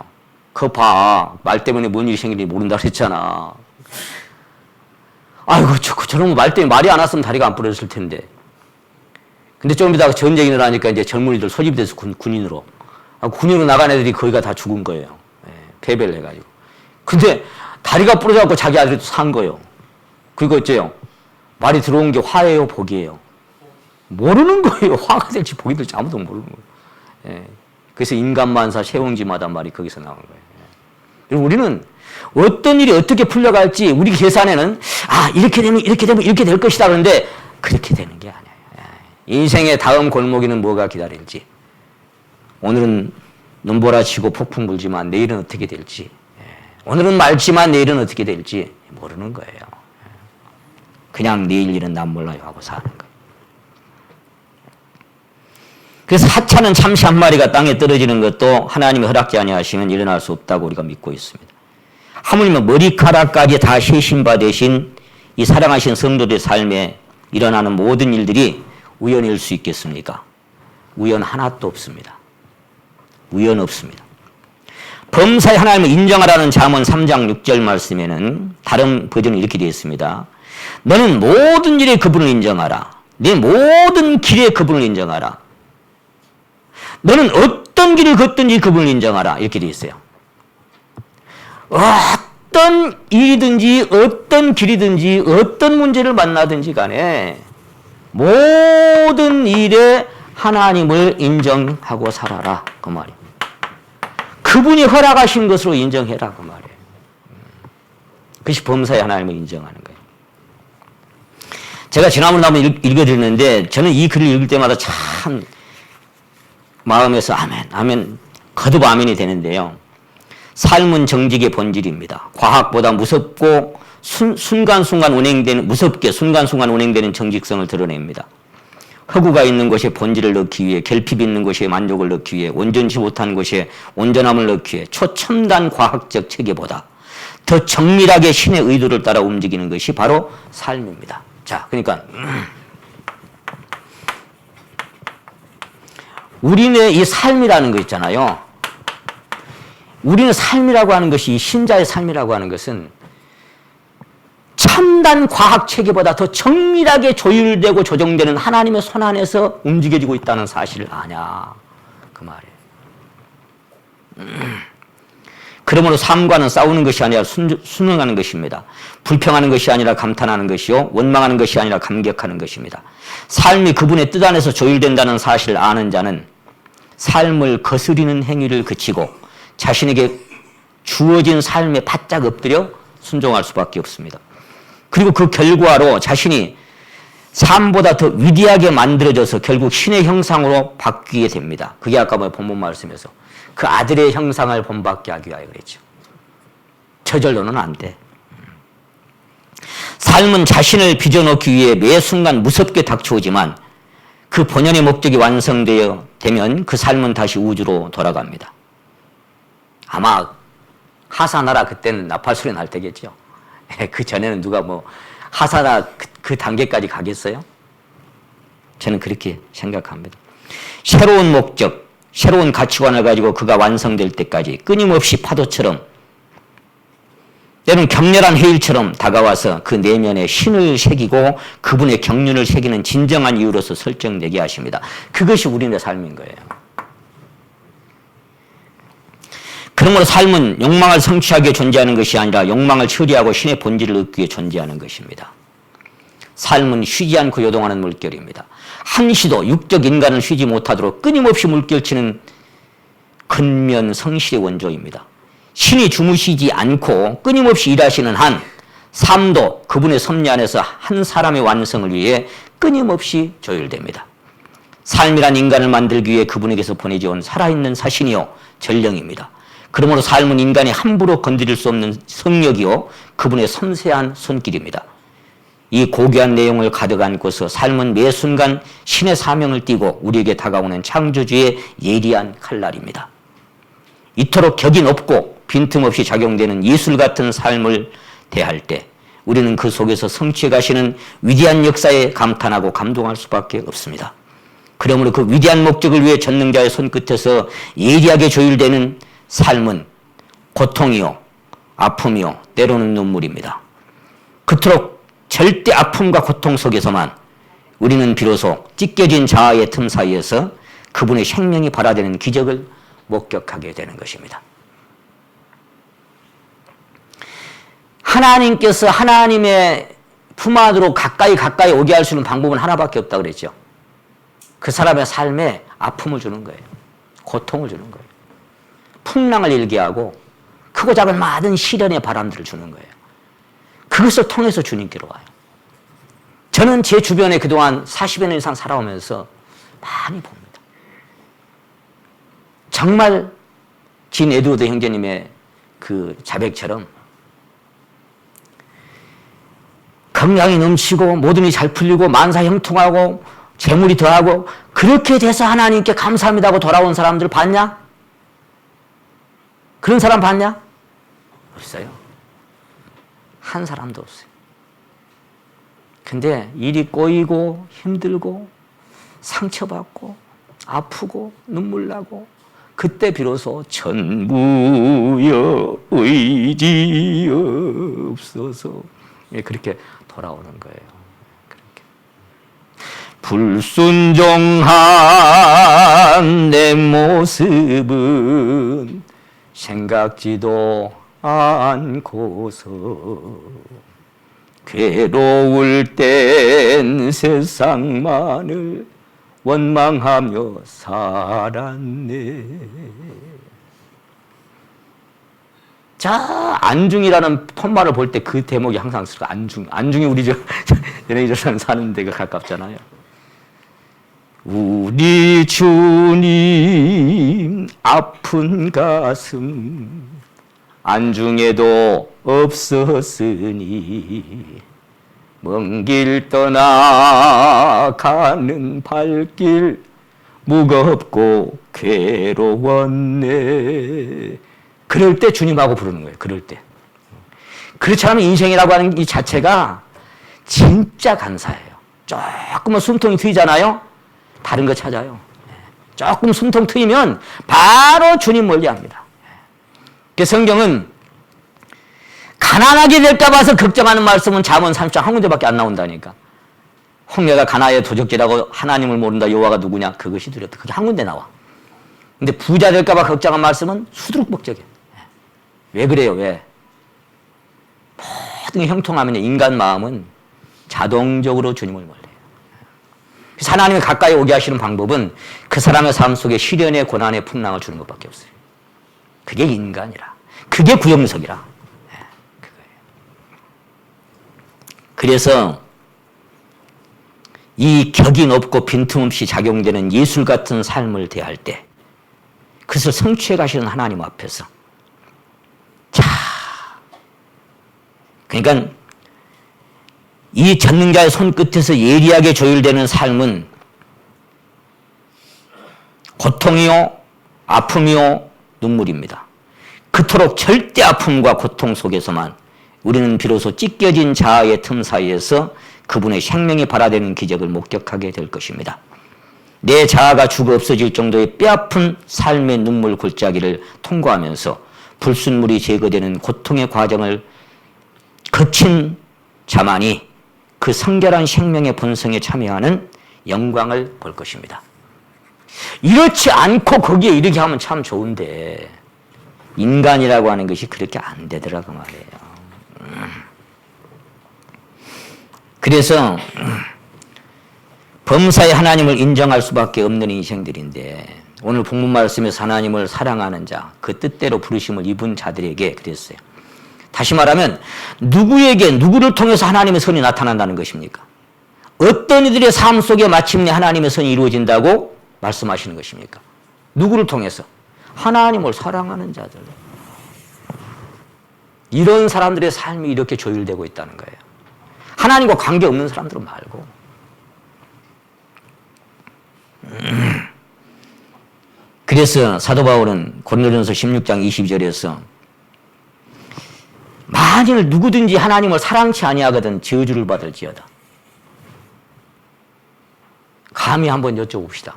그거 봐. 말 때문에 뭔 일이 생길지 모른다 그랬잖아. 아이고, 저런 말 때문에 말이 안 왔으면 다리가 안 부러졌을 텐데. 근데 좀 이따가 전쟁이 일어나니까 이제 젊은이들 소집이 돼서 군인으로. 군인으로 나간 애들이 거의가 다 죽은 거예요. 패배를 해가지고. 근데 다리가 부러져갖고 자기 아들이 또 산 거예요. 그리고 어째요? 말이 들어온 게 화예요, 복이에요? 모르는 거예요. 화가 될지 복이 될지 아무도 모르는 거예요. 그래서 인간만사 세옹지마다 말이 거기서 나온 거예요. 우리는 어떤 일이 어떻게 풀려갈지 우리 계산에는 이렇게 되면 이렇게 될 것이다. 그런데 그렇게 되는 게 아니에요. 인생의 다음 골목에는 뭐가 기다릴지. 오늘은 눈보라 치고 폭풍 불지만 내일은 어떻게 될지. 오늘은 맑지만 내일은 어떻게 될지 모르는 거예요. 그냥 내일 일은 난 몰라요 하고 사는 거예요. 그래서 하찮은 참새 한 마리가 땅에 떨어지는 것도 하나님이 허락지 아니하시면 일어날 수 없다고 우리가 믿고 있습니다. 하물며 머리카락까지 다 세신 바 되신 이 사랑하신 성도들의 삶에 일어나는 모든 일들이 우연일 수 있겠습니까? 우연 하나도 없습니다. 우연 없습니다. 범사에 하나님을 인정하라는 잠언 3장 6절 말씀에는 다른 버전이 이렇게 되어 있습니다. 너는 모든 일에 그분을 인정하라. 내 모든 길에 그분을 인정하라. 너는 어떤 길을 걷든지 그분을 인정하라. 이렇게 되어 있어요. 어떤 일이든지 어떤 길이든지 어떤 문제를 만나든지 간에 모든 일에 하나님을 인정하고 살아라. 그 말이에요. 그분이 허락하신 것으로 인정해라. 그 말이에요. 그것이 범사에 하나님을 인정하는 거예요. 제가 지난번에 한번 읽어드렸는데 저는 이 글을 읽을 때마다 참 마음에서 아멘, 거듭 아멘이 되는데요. 삶은 정직의 본질입니다. 과학보다 무섭고 순간순간 운행되는 정직성을 드러냅니다. 허구가 있는 곳에 본질을 넣기 위해, 결핍 있는 곳에 만족을 넣기 위해, 온전치 못한 곳에 온전함을 넣기 위해 초첨단 과학적 체계보다 더 정밀하게 신의 의도를 따라 움직이는 것이 바로 삶입니다. 자, 그러니까 우리의 이 삶이라는 거 있잖아요. 우리는 삶이라고 하는 것이, 이 신자의 삶이라고 하는 것은 첨단 과학 체계보다 더 정밀하게 조율되고 조정되는 하나님의 손 안에서 움직여지고 있다는 사실을 아냐, 그 말이에요. 그러므로 삶과는 싸우는 것이 아니라 순응하는 것입니다. 불평하는 것이 아니라 감탄하는 것이요, 원망하는 것이 아니라 감격하는 것입니다. 삶이 그분의 뜻 안에서 조율된다는 사실을 아는 자는 삶을 거스리는 행위를 그치고 자신에게 주어진 삶에 바짝 엎드려 순종할 수밖에 없습니다. 그리고 그 결과로 자신이 삶보다 더 위대하게 만들어져서 결국 신의 형상으로 바뀌게 됩니다. 그게 아까 본문 말씀에서 그 아들의 형상을 본받게 하기 위하여 그랬죠. 저절로는 안 돼. 삶은 자신을 빚어넣기 위해 매 순간 무섭게 닥쳐오지만 그 본연의 목적이 완성되면 그 삶은 다시 우주로 돌아갑니다. 아마 하사나라 그때는 나팔 소리 날 때겠죠. 그 전에는 누가 하사나 그 단계까지 가겠어요? 저는 그렇게 생각합니다. 새로운 목적, 새로운 가치관을 가지고 그가 완성될 때까지 끊임없이 파도처럼 때로는 격렬한 해일처럼 다가와서 그 내면에 신을 새기고 그분의 경륜을 새기는 진정한 이유로서 설정되게 하십니다. 그것이 우리의 삶인 거예요. 그러므로 삶은 욕망을 성취하기 위해 존재하는 것이 아니라 욕망을 처리하고 신의 본질을 얻기 위해 존재하는 것입니다. 삶은 쉬지 않고 요동하는 물결입니다. 한시도 육적 인간은 쉬지 못하도록 끊임없이 물결치는 근면 성실의 원조입니다. 신이 주무시지 않고 끊임없이 일하시는 한 삶도 그분의 섭리 안에서 한 사람의 완성을 위해 끊임없이 조율됩니다. 삶이란 인간을 만들기 위해 그분에게서 보내져 온 살아있는 사신이요 전령입니다. 그러므로 삶은 인간이 함부로 건드릴 수 없는 성력이요 그분의 섬세한 손길입니다. 이 고귀한 내용을 가득 안고서 삶은 매 순간 신의 사명을 띠고 우리에게 다가오는 창조주의 예리한 칼날입니다. 이토록 격이 높고 빈틈없이 작용되는 예술 같은 삶을 대할 때 우리는 그 속에서 성취해 가시는 위대한 역사에 감탄하고 감동할 수밖에 없습니다. 그러므로 그 위대한 목적을 위해 전능자의 손끝에서 예리하게 조율되는 삶은 고통이요, 아픔이요, 때로는 눈물입니다. 그토록 절대 아픔과 고통 속에서만 우리는 비로소 찢겨진 자아의 틈 사이에서 그분의 생명이 발화되는 기적을 목격하게 되는 것입니다. 하나님께서 하나님의 품 안으로 가까이 오게 할 수 있는 방법은 하나밖에 없다 그랬죠. 그 사람의 삶에 아픔을 주는 거예요. 고통을 주는 거예요. 풍랑을 일게 하고 크고 작은 많은 시련의 바람들을 주는 거예요. 그것을 통해서 주님께로 와요. 저는 제 주변에 그동안 40여 년 이상 살아오면서 많이 봅니다. 정말 진 에드워드 형제님의 그 자백처럼 건강이 넘치고 모든 일이 잘 풀리고 만사 형통하고 재물이 더하고 그렇게 돼서 하나님께 감사합니다 하고 돌아온 사람들 봤냐? 그런 사람 봤냐? 없어요. 한 사람도 없어요. 근데 일이 꼬이고 힘들고 상처받고 아프고 눈물 나고 그때 비로소 전부여 의지 없어서 그렇게 돌아오는 거예요. 그렇게. 불순종한 내 모습은 생각지도 않고서 괴로울 땐 세상만을 원망하며 살았네. 자, 안중이라는 폿말을 볼 때 그 대목이 항상 쓰고 안중이 우리 연예기조사는 사는 데가 가깝잖아요. 우리 주님 아픈 가슴 안중에도 없었으니 먼 길 떠나가는 발길 무겁고 괴로웠네. 그럴 때 주님하고 부르는 거예요. 그럴 때. 그렇지 않으면 인생이라고 하는 이 자체가 진짜 간사해요. 조금은 숨통이 트이잖아요. 다른 거 찾아요. 조금 숨통 트이면 바로 주님 멀리합니다. 그 성경은 가난하게 될까 봐서 걱정하는 말씀은 잠언 30장 한 군데밖에 안 나온다니까. 홍해가 가나안의 도적질하고 하나님을 모른다. 여호와가 누구냐? 그것이 두렵다. 그게 한 군데 나와. 근데 부자 될까 봐 걱정한 말씀은 수두룩벅적이에요. 왜 그래요? 왜? 모든 게 형통하면 인간 마음은 자동적으로 주님을 멀려요. 그래서 하나님이 가까이 오게 하시는 방법은 그 사람의 삶 속에 시련의 고난의 풍랑을 주는 것밖에 없어요. 그게 인간이라. 그게 구영석이라. 그거예요. 그래서 이 격이 높고 빈틈없이 작용되는 예술 같은 삶을 대할 때 그것을 성취해 가시는 하나님 앞에서 그러니까 이 전능자의 손끝에서 예리하게 조율되는 삶은 고통이요, 아픔이요, 눈물입니다. 그토록 절대 아픔과 고통 속에서만 우리는 비로소 찢겨진 자아의 틈 사이에서 그분의 생명이 발화되는 기적을 목격하게 될 것입니다. 내 자아가 죽어 없어질 정도의 뼈아픈 삶의 눈물 골짜기를 통과하면서 불순물이 제거되는 고통의 과정을 거친 자만이 그 성결한 생명의 본성에 참여하는 영광을 볼 것입니다. 이렇지 않고 거기에 이르게 하면 참 좋은데 인간이라고 하는 것이 그렇게 안 되더라고 말이에요. 그래서 범사에 하나님을 인정할 수밖에 없는 인생들인데 오늘 본문 말씀에서 하나님을 사랑하는 자, 그 뜻대로 부르심을 입은 자들에게 그랬어요. 다시 말하면 누구에게 누구를 통해서 하나님의 선이 나타난다는 것입니까? 어떤 이들의 삶 속에 마침내 하나님의 선이 이루어진다고 말씀하시는 것입니까? 누구를 통해서? 하나님을 사랑하는 자들. 이런 사람들의 삶이 이렇게 조율되고 있다는 거예요. 하나님과 관계없는 사람들은 말고. 그래서 사도 바울은 고린도전서 16장 22절에서 만일 누구든지 하나님을 사랑치 아니하거든 저주를 받을지어다. 감히 한번 여쭤봅시다.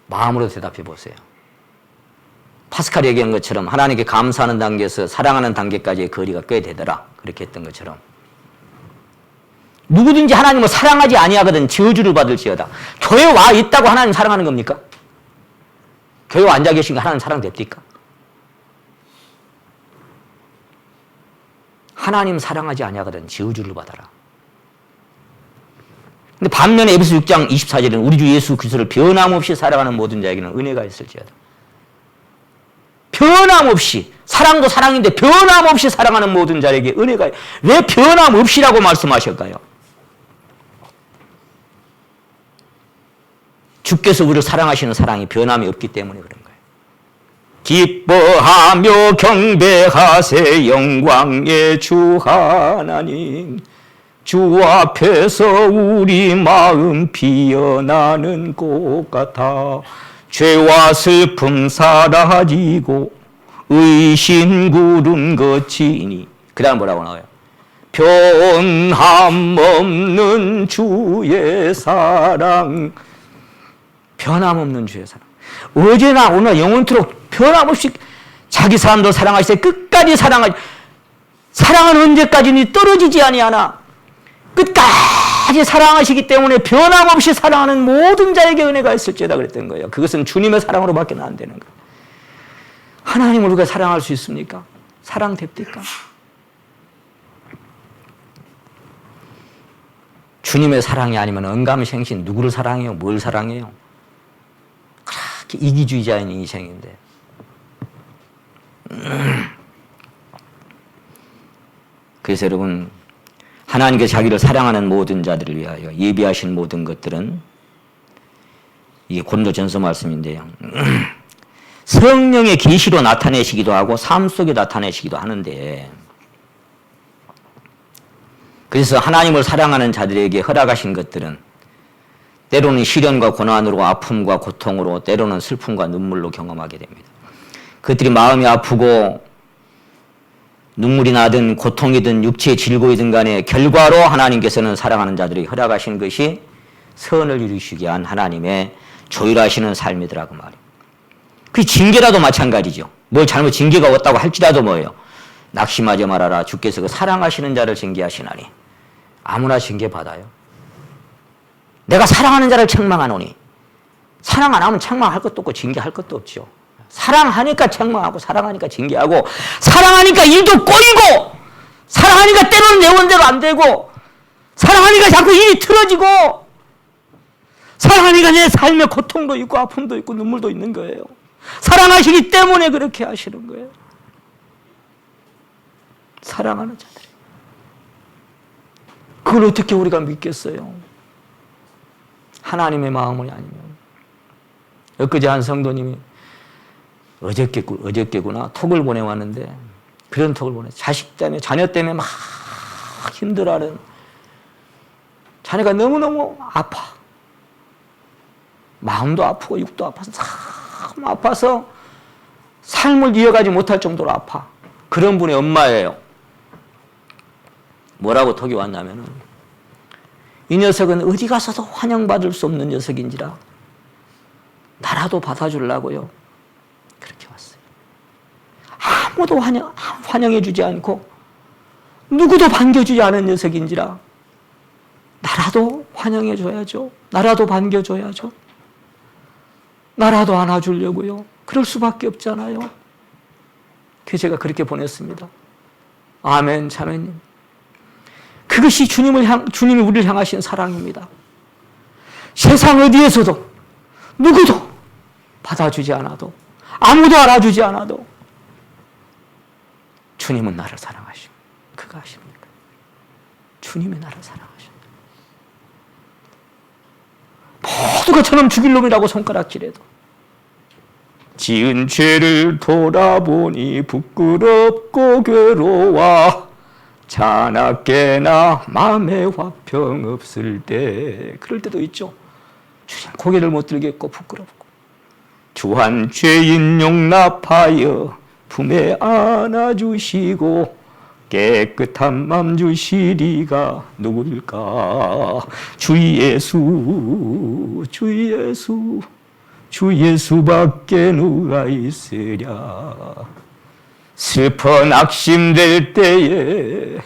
마음으로 대답해 보세요. 파스칼이 얘기한 것처럼 하나님께 감사하는 단계에서 사랑하는 단계까지의 거리가 꽤 되더라. 그렇게 했던 것처럼 누구든지 하나님을 사랑하지 아니하거든 저주를 받을지어다. 교회 와 있다고 하나님 사랑하는 겁니까? 교회 앉아 계신 거 하나님 사랑됩니까? 하나님 사랑하지 아니하거든 저주를 받아라. 근데 반면에 에베소 6장 24절에는 우리 주 예수 그리스도를 변함없이 사랑하는 모든 자에게는 은혜가 있을지어다. 변함없이 사랑도 사랑인데 변함없이 사랑하는 모든 자에게 은혜가 왜 변함없이라고 말씀하실까요? 주께서 우리를 사랑하시는 사랑이 변함이 없기 때문에 그런 거예요. 기뻐하며 경배하세 영광의 주 하나님 주 앞에서 우리 마음 피어나는 꽃 같아 죄와 슬픔 사라지고 의심 구름 거치니 그 다음 뭐라고 나와요? 변함없는 주의 사랑 변함없는 주의 사랑 어제나 오늘 영원토록 변함없이 자기 사람들 사랑하실 때 끝까지 사랑은 언제까지니 떨어지지 아니하나 끝까지 사랑하시기 때문에 변함없이 사랑하는 모든 자에게 은혜가 있을지어다 그랬던 거예요. 그것은 주님의 사랑으로밖에 안 되는 거예요. 하나님을 우리가 사랑할 수 있습니까? 사랑됩니까? 주님의 사랑이 아니면 언감생신 누구를 사랑해요? 뭘 사랑해요? 그렇게 이기주의자인 인생인데 그래서 여러분 하나님께서 자기를 사랑하는 모든 자들을 위하여 예비하신 모든 것들은 이게 고린도전서 말씀인데요. 성령의 계시로 나타내시기도 하고 삶 속에 나타내시기도 하는데 그래서 하나님을 사랑하는 자들에게 허락하신 것들은 때로는 시련과 고난으로 아픔과 고통으로 때로는 슬픔과 눈물로 경험하게 됩니다. 그들이 마음이 아프고 눈물이 나든 고통이든 육체의 질고이든 간에 결과로 하나님께서는 사랑하는 자들이 허락하신 것이 선을 이루시게 한 하나님의 조율하시는 삶이더라 그 말이에요. 그 징계라도 마찬가지죠. 뭘 잘못 징계가 왔다고 할지라도 뭐예요? 낙심하지 말아라. 주께서 그 사랑하시는 자를 징계하시나니. 아무나 징계받아요. 내가 사랑하는 자를 책망하노니. 사랑 안 하면 책망할 것도 없고 징계할 것도 없죠. 사랑하니까 책망하고 사랑하니까 징계하고 사랑하니까 일도 꼬이고 사랑하니까 때로는 내 원대로 안 되고 사랑하니까 자꾸 일이 틀어지고 사랑하니까 내 삶에 고통도 있고 아픔도 있고 눈물도 있는 거예요. 사랑하시기 때문에 그렇게 하시는 거예요. 사랑하는 자들이. 그걸 어떻게 우리가 믿겠어요? 하나님의 마음이 아니면. 엊그제 한 성도님이 어저께구나 톡을 보내왔는데 그런 톡을 보내. 자식 때문에 자녀 때문에 막 힘들어하는 자녀가 너무너무 아파. 마음도 아프고 육도 아파서 참 아파서 삶을 이어가지 못할 정도로 아파. 그런 분의 엄마예요. 뭐라고 톡이 왔냐면은 이 녀석은 어디 가서도 환영받을 수 없는 녀석인지라 나라도 받아주려고요. 그렇게 왔어요. 아무도 환영해주지 않고 누구도 반겨주지 않은 녀석인지라 나라도 환영해줘야죠. 나라도 반겨줘야죠. 나라도 안아주려고요. 그럴 수밖에 없잖아요. 그래서 제가 그렇게 보냈습니다. 아멘, 자매님. 그것이 주님이 우리를 향하신 사랑입니다. 세상 어디에서도 누구도 받아주지 않아도 아무도 알아주지 않아도 주님은 나를 사랑하십니다. 그거 아십니까? 주님이 나를 사랑하십니다. 모두가 저놈 죽일 놈이라고 손가락질해도 지은 죄를 돌아보니 부끄럽고 괴로워 자나깨나 마음에 화평 없을 때 그럴 때도 있죠. 주님 고개를 못 들겠고 부끄럽고 주한 죄인 용납하여 품에 안아주시고 깨끗한 맘 주시리가 누굴까? 주 예수, 주 예수, 주 예수밖에 누가 있으랴. 슬퍼 낙심될 때에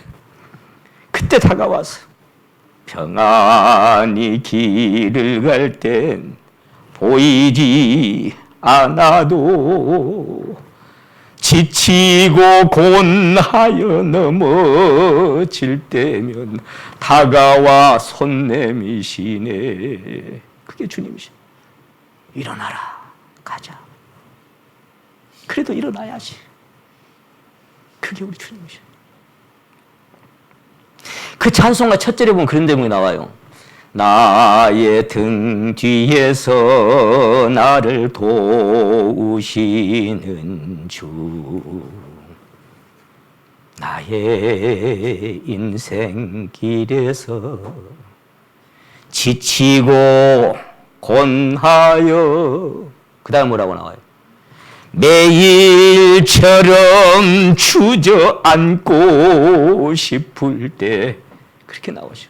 그때 다가와서 평안히 길을 갈 땐 보이지 않아도 지치고 곤하여 넘어질 때면 다가와 손 내미시네. 그게 주님이시네. 일어나라, 가자. 그래도 일어나야지. 그게 우리 주님이시네. 그 찬송가 첫 절에 보면 그런 대목이 나와요. 나의 등 뒤에서 나를 도우시는 주 나의 인생 길에서 지치고 곤하여 그 다음 뭐라고 나와요? 매일처럼 주저앉고 싶을 때 그렇게 나오죠.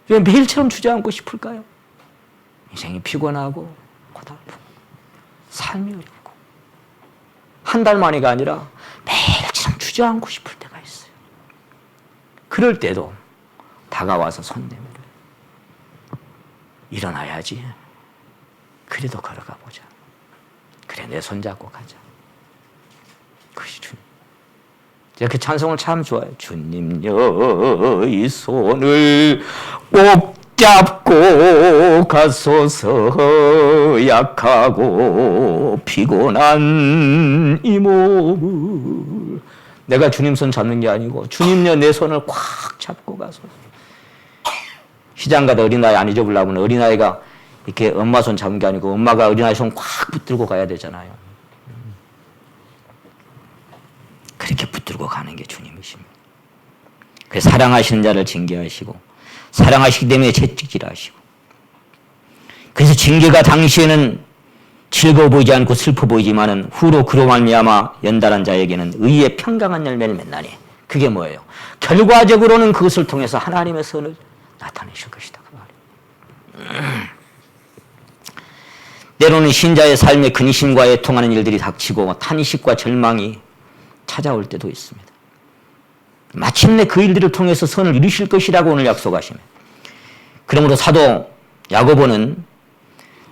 왜 매일처럼 주저앉고 싶을까요? 인생이 피곤하고 고달프고 삶이 어렵고 한 달 만이가 아니라 매일처럼 주저앉고 싶을 때가 있어요. 그럴 때도 다가와서 손 내밀어요. 일어나야지. 그래도 걸어가 보자. 그래 내 손 잡고 가자. 그것이 주님. 제가 그 찬송을 참 좋아해요. 주님여 이 손을 꼭 잡고 가소서 약하고 피곤한 이 몸을 내가 주님 손 잡는 게 아니고 주님여 내 손을 꽉 잡고 가소서. 시장 가다 어린아이 안 잊어보려면 어린아이가 이렇게 엄마 손 잡은 게 아니고 엄마가 어린아이 손 꽉 붙들고 가야 되잖아요. 그렇게 붙들고 가는 게 주님이십니다. 그래서 사랑하시는 자를 징계하시고 사랑하시기 때문에 채찍질하시고 그래서 징계가 당시에는 즐거워 보이지 않고 슬퍼 보이지만은 후로 그로 말미암아 연단한 자에게는 의의 평강한 열매를 맺나니 그게 뭐예요? 결과적으로는 그것을 통해서 하나님의 선을 나타내실 것이다 그 말이에요. 때로는 신자의 삶에 근심과 애통하는 일들이 닥치고 탄식과 절망이 찾아올 때도 있습니다. 마침내 그 일들을 통해서 선을 이루실 것이라고 오늘 약속하시네. 그러므로 사도 야고보는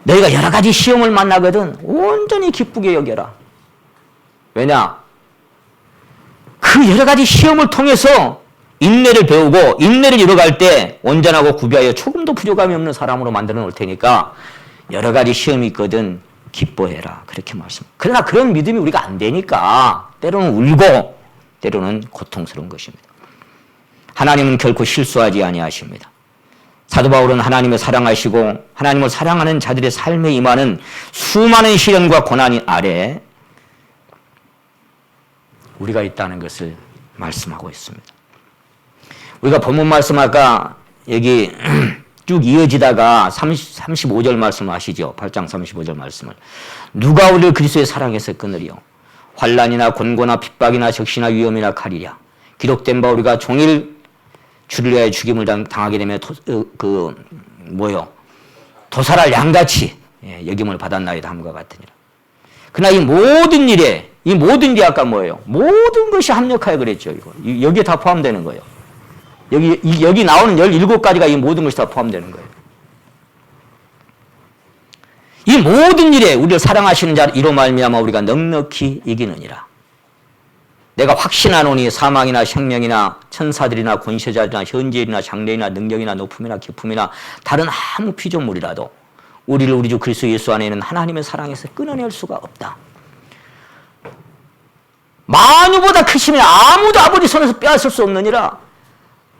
너희가 여러 가지 시험을 만나거든 온전히 기쁘게 여겨라. 왜냐? 그 여러 가지 시험을 통해서 인내를 배우고 인내를 이뤄갈 때 온전하고 구비하여 조금도 부족함이 없는 사람으로 만들어 놓을 테니까 여러 가지 시험이 있거든 기뻐해라. 그렇게 말씀. 그러나 그런 믿음이 우리가 안 되니까 때로는 울고 때로는 고통스러운 것입니다. 하나님은 결코 실수하지 아니하십니다. 사도 바울은 하나님을 사랑하시고 하나님을 사랑하는 자들의 삶에 임하는 수많은 시련과 고난 아래 우리가 있다는 것을 말씀하고 있습니다. 우리가 본문 말씀 아까 여기 쭉 이어지다가 35절 말씀 아시죠? 8장 35절 말씀을. 누가 우리를 그리스도의 사랑에서 끊으리요? 환난이나 곤고나 핍박이나 적시나 위험이나 칼이랴. 기록된 바 우리가 종일 주를 위하여 죽임을 당하게 되면 도살할 양같이 여김을 받았나이다 함과 같으니라. 그러나 이 모든 일에 아까 뭐예요? 모든 것이 합력하여 그랬죠. 이거. 여기에 다 포함되는 거예요. 여기 나오는 17가지가 이 모든 것이 다 포함되는 거예요. 이 모든 일에 우리를 사랑하시는 자 이로 말미암아 우리가 넉넉히 이기느니라. 내가 확신하노니 사망이나 생명이나 천사들이나 권세자들이나 현재일이나 장래이나 능력이나 높음이나 깊음이나 다른 아무 피조물이라도 우리를 우리 주 그리스도 예수 안에 있는 하나님의 사랑에서 끊어낼 수가 없다. 만유보다 크시면 아무도 아버지 손에서 빼앗을 수 없느니라.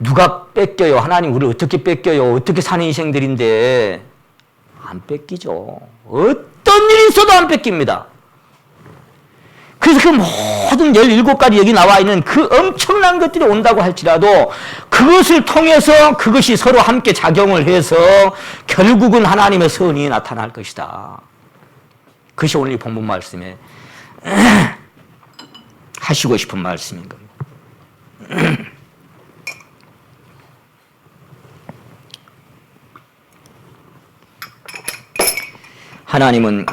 누가 뺏겨요? 하나님 우리를 어떻게 뺏겨요? 어떻게 사는 인생들인데 안 뺏기죠. 어떤 일이 있어도 안 뺏깁니다. 그래서 그 모든 17가지 여기 나와 있는 그 엄청난 것들이 온다고 할지라도 그것을 통해서 그것이 서로 함께 작용을 해서 결국은 하나님의 선이 나타날 것이다. 그것이 오늘 이 본문 말씀에 하시고 싶은 말씀인 겁니다. 하나님은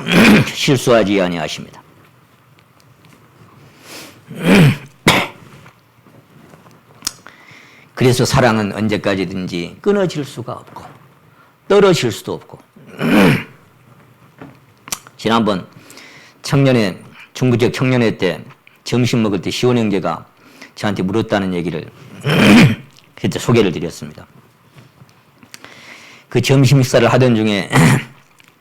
실수하지 아니하십니다. 그래서 사랑은 언제까지든지 끊어질 수가 없고 떨어질 수도 없고 지난번 중부지역 청년회 때 점심 먹을 때 시원 형제가 저한테 물었다는 얘기를 그때 소개를 드렸습니다. 그 점심 식사를 하던 중에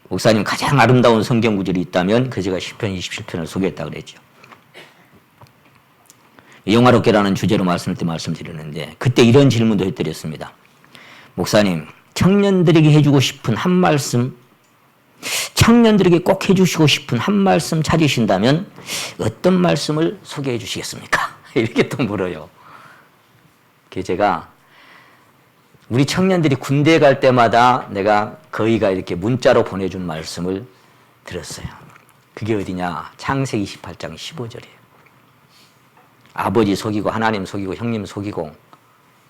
목사님 가장 아름다운 성경 구절이 있다면 그 제가 시편 27편을 소개했다 그랬죠. 영화롭게라는 주제로 말씀드렸는데 그때 이런 질문도 해드렸습니다. 목사님, 청년들에게 해주고 싶은 한 말씀, 청년들에게 꼭 해주시고 싶은 한 말씀 찾으신다면 어떤 말씀을 소개해 주시겠습니까? 이렇게 또 물어요. 그래서 제가 우리 청년들이 군대에 갈 때마다 내가 거의가 이렇게 문자로 보내준 말씀을 들었어요. 그게 어디냐? 창세기 28장 15절이에요. 아버지 속이고 하나님 속이고 형님 속이고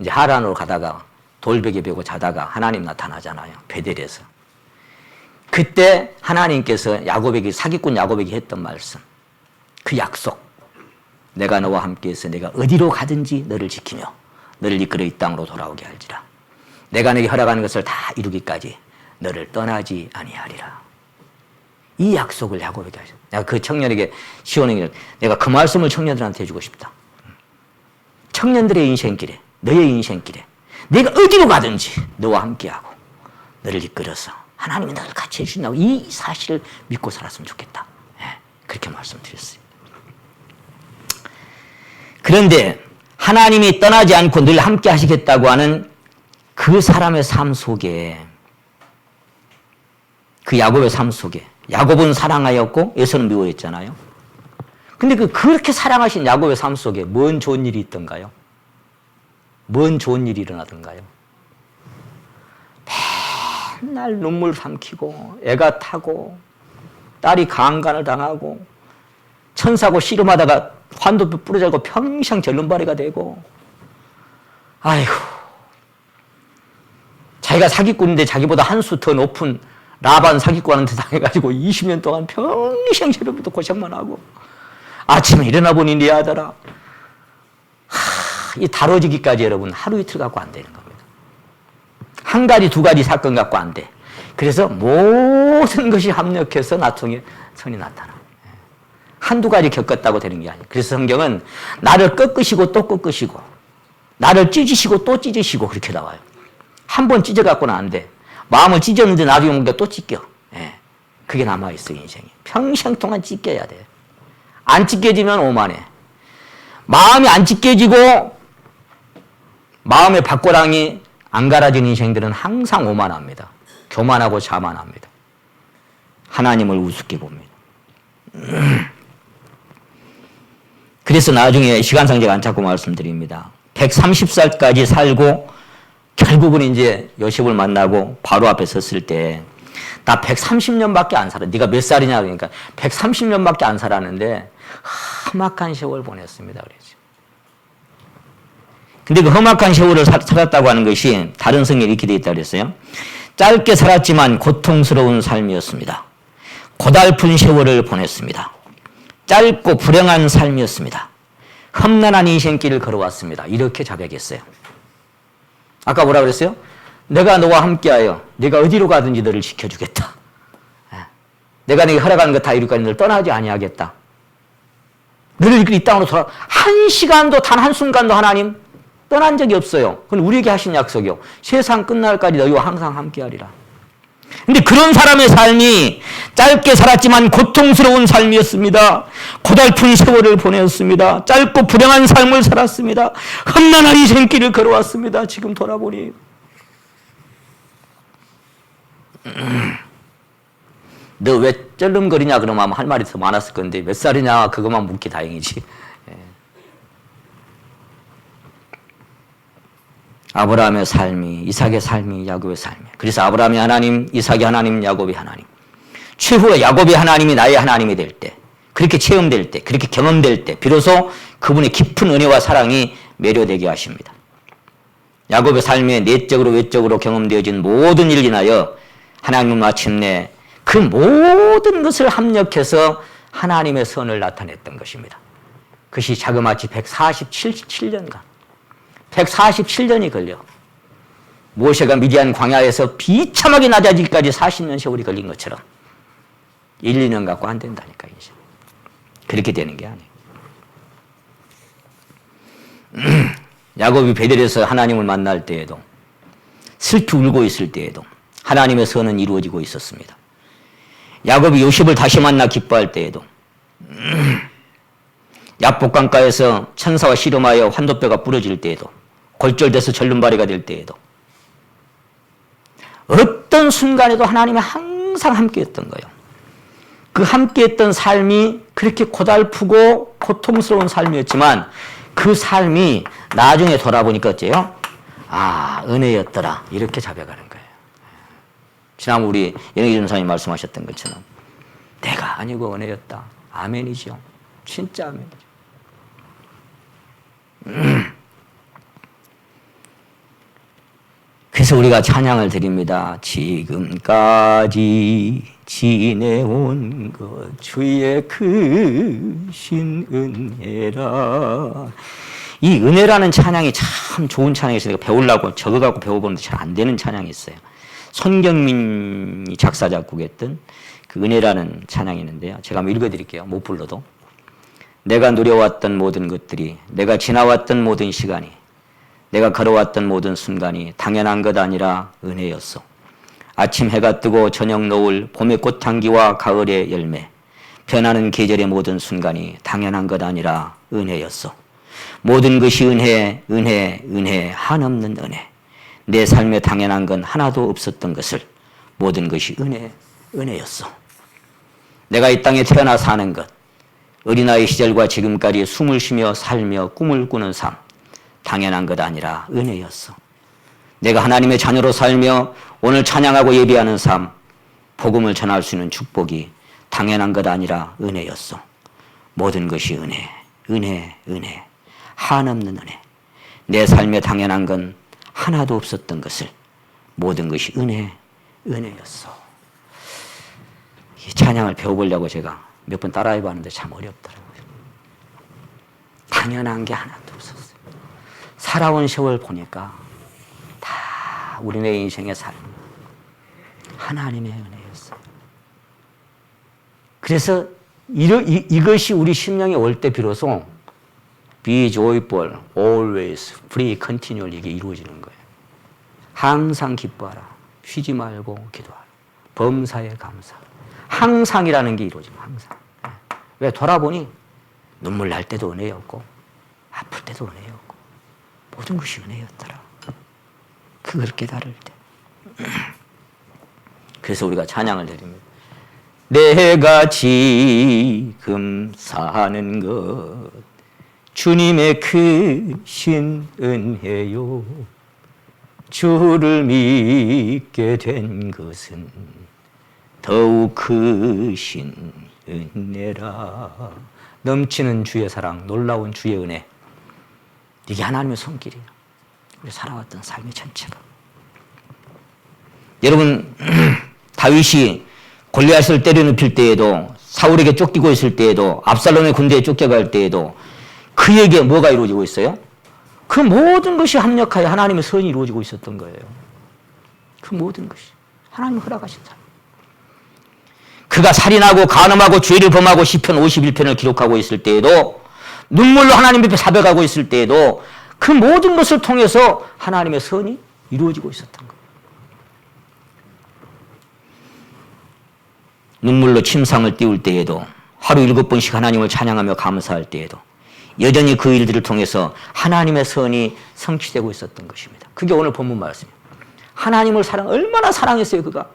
이제 하란으로 가다가 돌베개 베고 자다가 하나님 나타나잖아요. 베델에서. 그때 하나님께서 사기꾼 야곱에게 했던 말씀, 그 약속, 내가 너와 함께해서 내가 어디로 가든지 너를 지키며 너를 이끌어 이 땅으로 돌아오게 할지라. 내가 내게 허락하는 것을 다 이루기까지 너를 떠나지 아니하리라. 이 약속을 야곱에게 하셨어요. 내가 그 청년에게 시온에게 내가 그 말씀을 청년들한테 해주고 싶다. 청년들의 인생길에, 너의 인생길에 내가 어디로 가든지 너와 함께하고 너를 이끌어서 하나님이 너를 같이 해주신다고 이 사실을 믿고 살았으면 좋겠다. 그렇게 말씀드렸어요. 그런데 하나님이 떠나지 않고 늘 함께 하시겠다고 하는 그 사람의 삶 속에, 그 야곱의 삶 속에, 야곱은 사랑하였고 에서는 미워했잖아요. 근데 그렇게 사랑하신 야곱의 삶 속에 뭔 좋은 일이 있던가요? 뭔 좋은 일이 일어나던가요? 맨날 눈물 삼키고 애가 타고 딸이 강간을 당하고 천사고 씨름하다가 환도뼈 부러져고 평생 절름발이가 되고, 아이고, 자기가 사기꾼인데 자기보다 한 수 더 높은 라반 사기꾼한테 당해가지고 20년 동안 평생 새벽부터 고생만 하고 아침에 일어나 보니 네 아들아. 이 다뤄지기까지 여러분 하루 이틀 갖고 안 되는 겁니다. 한 가지 두 가지 사건 갖고 안 돼. 그래서 모든 것이 합력해서 나통의 선이 나타나. 한두 가지 겪었다고 되는 게 아니에요. 그래서 성경은 나를 꺾으시고 또 꺾으시고 나를 찢으시고 또 찢으시고 그렇게 나와요. 한 번 찢어갖고는 안 돼. 마음을 찢었는데 나중에 뭔가 또 찢겨. 예. 그게 남아있어, 인생이. 평생 동안 찢겨야 돼. 안 찢겨지면 오만해. 마음이 안 찢겨지고 마음의 밭고랑이 안 갈아진 인생들은 항상 오만합니다. 교만하고 자만합니다. 하나님을 우습게 봅니다. 그래서 나중에 시간상 제가 안 찾고 말씀드립니다. 130살까지 살고 결국은 이제 요셉을 만나고 바로 앞에 섰을 때 나 130년밖에 안 살아. 네가 몇 살이냐 그러니까 130년밖에 안 살았는데 험악한 세월 보냈습니다. 그랬죠. 근데 그 험악한 세월을 살았다고 하는 것이 다른 성경에 이렇게 되어 있다고 그랬어요. 짧게 살았지만 고통스러운 삶이었습니다. 고달픈 세월을 보냈습니다. 짧고 불행한 삶이었습니다. 험난한 인생길을 걸어왔습니다. 이렇게 자백했어요. 아까 뭐라 그랬어요? 내가 너와 함께하여 네가 어디로 가든지 너를 지켜주겠다. 내가 네게 허락하는 것 다 이루까지 너를 떠나지 아니하겠다. 너를 이 땅으로 돌아 한 시간도 단 한순간도 하나님 떠난 적이 없어요. 그건 우리에게 하신 약속이요. 세상 끝날까지 너희와 항상 함께하리라. 근데 그런 사람의 삶이 짧게 살았지만 고통스러운 삶이었습니다. 고달픈 세월을 보냈습니다. 짧고 불행한 삶을 살았습니다. 험난한 인생길을 걸어왔습니다. 지금 돌아보니 너 왜 쩔름거리냐 그러면 할 말이 더 많았을 건데 몇 살이냐 그것만 묻기 다행이지. 아브라함의 삶이, 이삭의 삶이, 야곱의 삶이. 그래서 아브라함이 하나님, 이삭이 하나님, 야곱이 하나님. 최후로 야곱이 하나님이 나의 하나님이 될 때, 그렇게 체험될 때, 그렇게 경험될 때, 비로소 그분의 깊은 은혜와 사랑이 매료되게 하십니다. 야곱의 삶에 내적으로 외적으로 경험되어진 모든 일을 인하여 하나님은 마침내 그 모든 것을 합력해서 하나님의 선을 나타냈던 것입니다. 그것이 자그마치 147년간. 147년이 걸려. 모세가 미디안 광야에서 비참하게 낮아지기까지 40년 세월이 걸린 것처럼 1, 2년 갖고 안 된다니까 이제. 그렇게 되는 게 아니에요. 야곱이 베델에서 하나님을 만날 때에도 슬피 울고 있을 때에도 하나님의 선은 이루어지고 있었습니다. 야곱이 요셉을 다시 만나 기뻐할 때에도 야복강가에서 천사와 씨름하여 환도뼈가 부러질 때에도 골절돼서 절름발이가 될 때에도 어떤 순간에도 하나님이 항상 함께했던 거예요. 그 함께했던 삶이 그렇게 고달프고 고통스러운 삶이었지만 그 삶이 나중에 돌아보니까 어째요? 아, 은혜였더라. 이렇게 자백하는 거예요. 지난번 우리 연예기 전사님 말씀하셨던 것처럼 내가 아니고 은혜였다. 아멘이죠. 진짜 아멘이죠. 그래서 우리가 찬양을 드립니다. 지금까지 지내온 것 주의 크신 은혜라. 이 은혜라는 찬양이 참 좋은 찬양이 있어요. 배우려고 적어갖고 배워보는데 잘 안 되는 찬양이 있어요. 손경민이 작사 작곡했던 그 은혜라는 찬양이 있는데요. 제가 한번 읽어드릴게요. 못 불러도. 내가 누려왔던 모든 것들이, 내가 지나왔던 모든 시간이, 내가 걸어왔던 모든 순간이 당연한 것 아니라 은혜였어. 아침 해가 뜨고 저녁 노을, 봄의 꽃향기와 가을의 열매, 변하는 계절의 모든 순간이 당연한 것 아니라 은혜였어. 모든 것이 은혜, 은혜, 은혜, 한없는 은혜. 내 삶에 당연한 건 하나도 없었던 것을 모든 것이 은혜, 은혜였어. 내가 이 땅에 태어나 사는 것, 어린아이 시절과 지금까지 숨을 쉬며 살며 꿈을 꾸는 삶, 당연한 것 아니라 은혜였어. 내가 하나님의 자녀로 살며 오늘 찬양하고 예배하는 삶, 복음을 전할 수 있는 축복이 당연한 것 아니라 은혜였어. 모든 것이 은혜, 은혜, 은혜, 한없는 은혜. 내 삶에 당연한 건 하나도 없었던 것을 모든 것이 은혜, 은혜였어. 이 찬양을 배워보려고 제가 몇 번 따라해봤는데 참 어렵더라고요. 당연한 게 하나도 없었어요. 살아온 세월 보니까 다 우리네 인생의 삶 하나님의 은혜였어요. 그래서 이것이 우리 심령에 올 때 비로소 Be joyful, always, free, continually 이게 이루어지는 거예요. 항상 기뻐하라. 쉬지 말고 기도하라. 범사에 감사. 항상이라는 게 이루어집니다. 항상. 왜? 돌아보니 눈물 날 때도 은혜였고 아플 때도 은혜였고 모든 것이 은혜였더라. 그걸 깨달을 때. 그래서 우리가 찬양을 드립니다. 내가 지금 사는 것 주님의 크신 은혜요. 주를 믿게 된 것은 더욱 크신 은혜라. 넘치는 주의 사랑, 놀라운 주의 은혜. 이게 하나님의 손길이에요. 우리 살아왔던 삶의 전체가. 여러분, 다윗이 골리앗을 때려눕힐 때에도, 사울에게 쫓기고 있을 때에도, 압살롬의 군대에 쫓겨갈 때에도 그에게 뭐가 이루어지고 있어요? 그 모든 것이 합력하여 하나님의 선이 이루어지고 있었던 거예요. 그 모든 것이 하나님이 허락하신 삶. 그가 살인하고 간음하고 죄를 범하고 시편 51편을 기록하고 있을 때에도, 눈물로 하나님 앞에 사백하고 있을 때에도 그 모든 것을 통해서 하나님의 선이 이루어지고 있었던 거예요. 눈물로 침상을 띄울 때에도, 하루 7번씩 하나님을 찬양하며 감사할 때에도 여전히 그 일들을 통해서 하나님의 선이 성취되고 있었던 것입니다. 그게 오늘 본문 말씀이에요. 하나님을 얼마나 사랑했어요, 그가.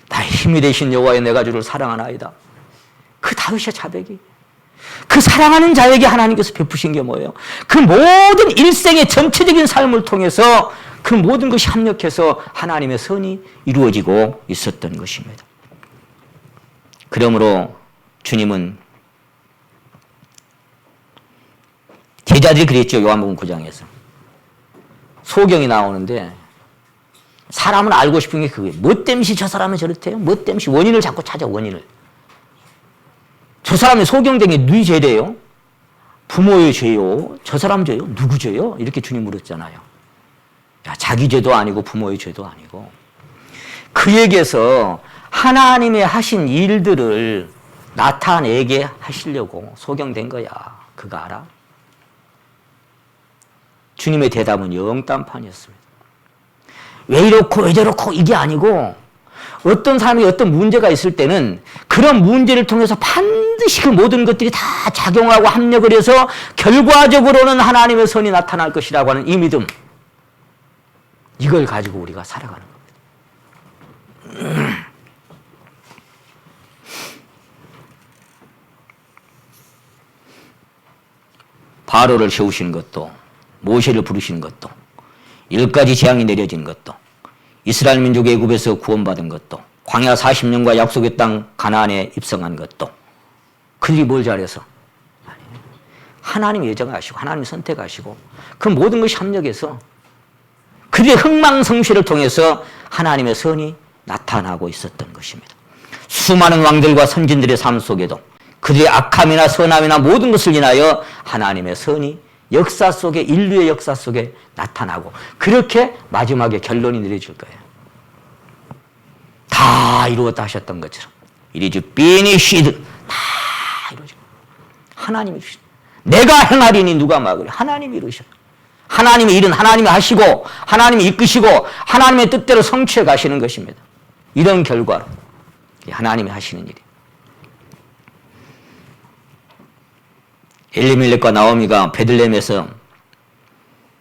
나의 힘이 되신 여호와여 내가 주를 사랑하나이다. 그 다윗의 자백이. 그 사랑하는 자에게 하나님께서 베푸신 게 뭐예요? 그 모든 일생의 전체적인 삶을 통해서 그 모든 것이 합력해서 하나님의 선이 이루어지고 있었던 것입니다. 그러므로 주님은 제자들이 그랬죠. 요한복음 9장에서. 소경이 나오는데 사람은 알고 싶은 게 그거예요. 뭐 때문에 저 사람은 저렇대요? 뭐 때문에 원인을 자꾸 찾아, 원인을. 저 사람이 소경된 게 누구 죄래요? 부모의 죄요? 저 사람 죄요? 누구 죄요? 이렇게 주님 물었잖아요. 야, 자기 죄도 아니고 부모의 죄도 아니고. 그에게서 하나님의 하신 일들을 나타내게 하시려고 소경된 거야. 그거 알아? 주님의 대답은 영딴판이었습니다. 왜 이렇고 왜 저렇고 이게 아니고, 어떤 사람이 어떤 문제가 있을 때는 그런 문제를 통해서 반드시 그 모든 것들이 다 작용하고 합력을 해서 결과적으로는 하나님의 선이 나타날 것이라고 하는 이 믿음, 이걸 가지고 우리가 살아가는 겁니다. 바로를 세우신 것도, 모세를 부르신 것도, 10가지 재앙이 내려진 것도, 이스라엘 민족이 애굽에서 구원받은 것도, 광야 40년과 약속의 땅 가나안에 입성한 것도, 그들이 뭘 잘해서? 하나님 예정하시고 하나님 선택하시고 그 모든 것이 합력해서 그들의 흥망성쇠를 통해서 하나님의 선이 나타나고 있었던 것입니다. 수많은 왕들과 선진들의 삶 속에도 그들의 악함이나 선함이나 모든 것을 인하여 하나님의 선이 역사 속에, 인류의 역사 속에 나타나고, 그렇게 마지막에 결론이 내려질 거예요. 다 이루었다 하셨던 것처럼. It is finished. 다 이루어지고. 하나님이 이루시죠. 내가 행하리니 누가 막으리. 하나님이 이루셔. 하나님의 일은 하나님이 하시고, 하나님이 이끄시고, 하나님의 뜻대로 성취해 가시는 것입니다. 이런 결과로 하나님이 하시는 일이. 엘리멜렉과 나오미가 베들레헴에서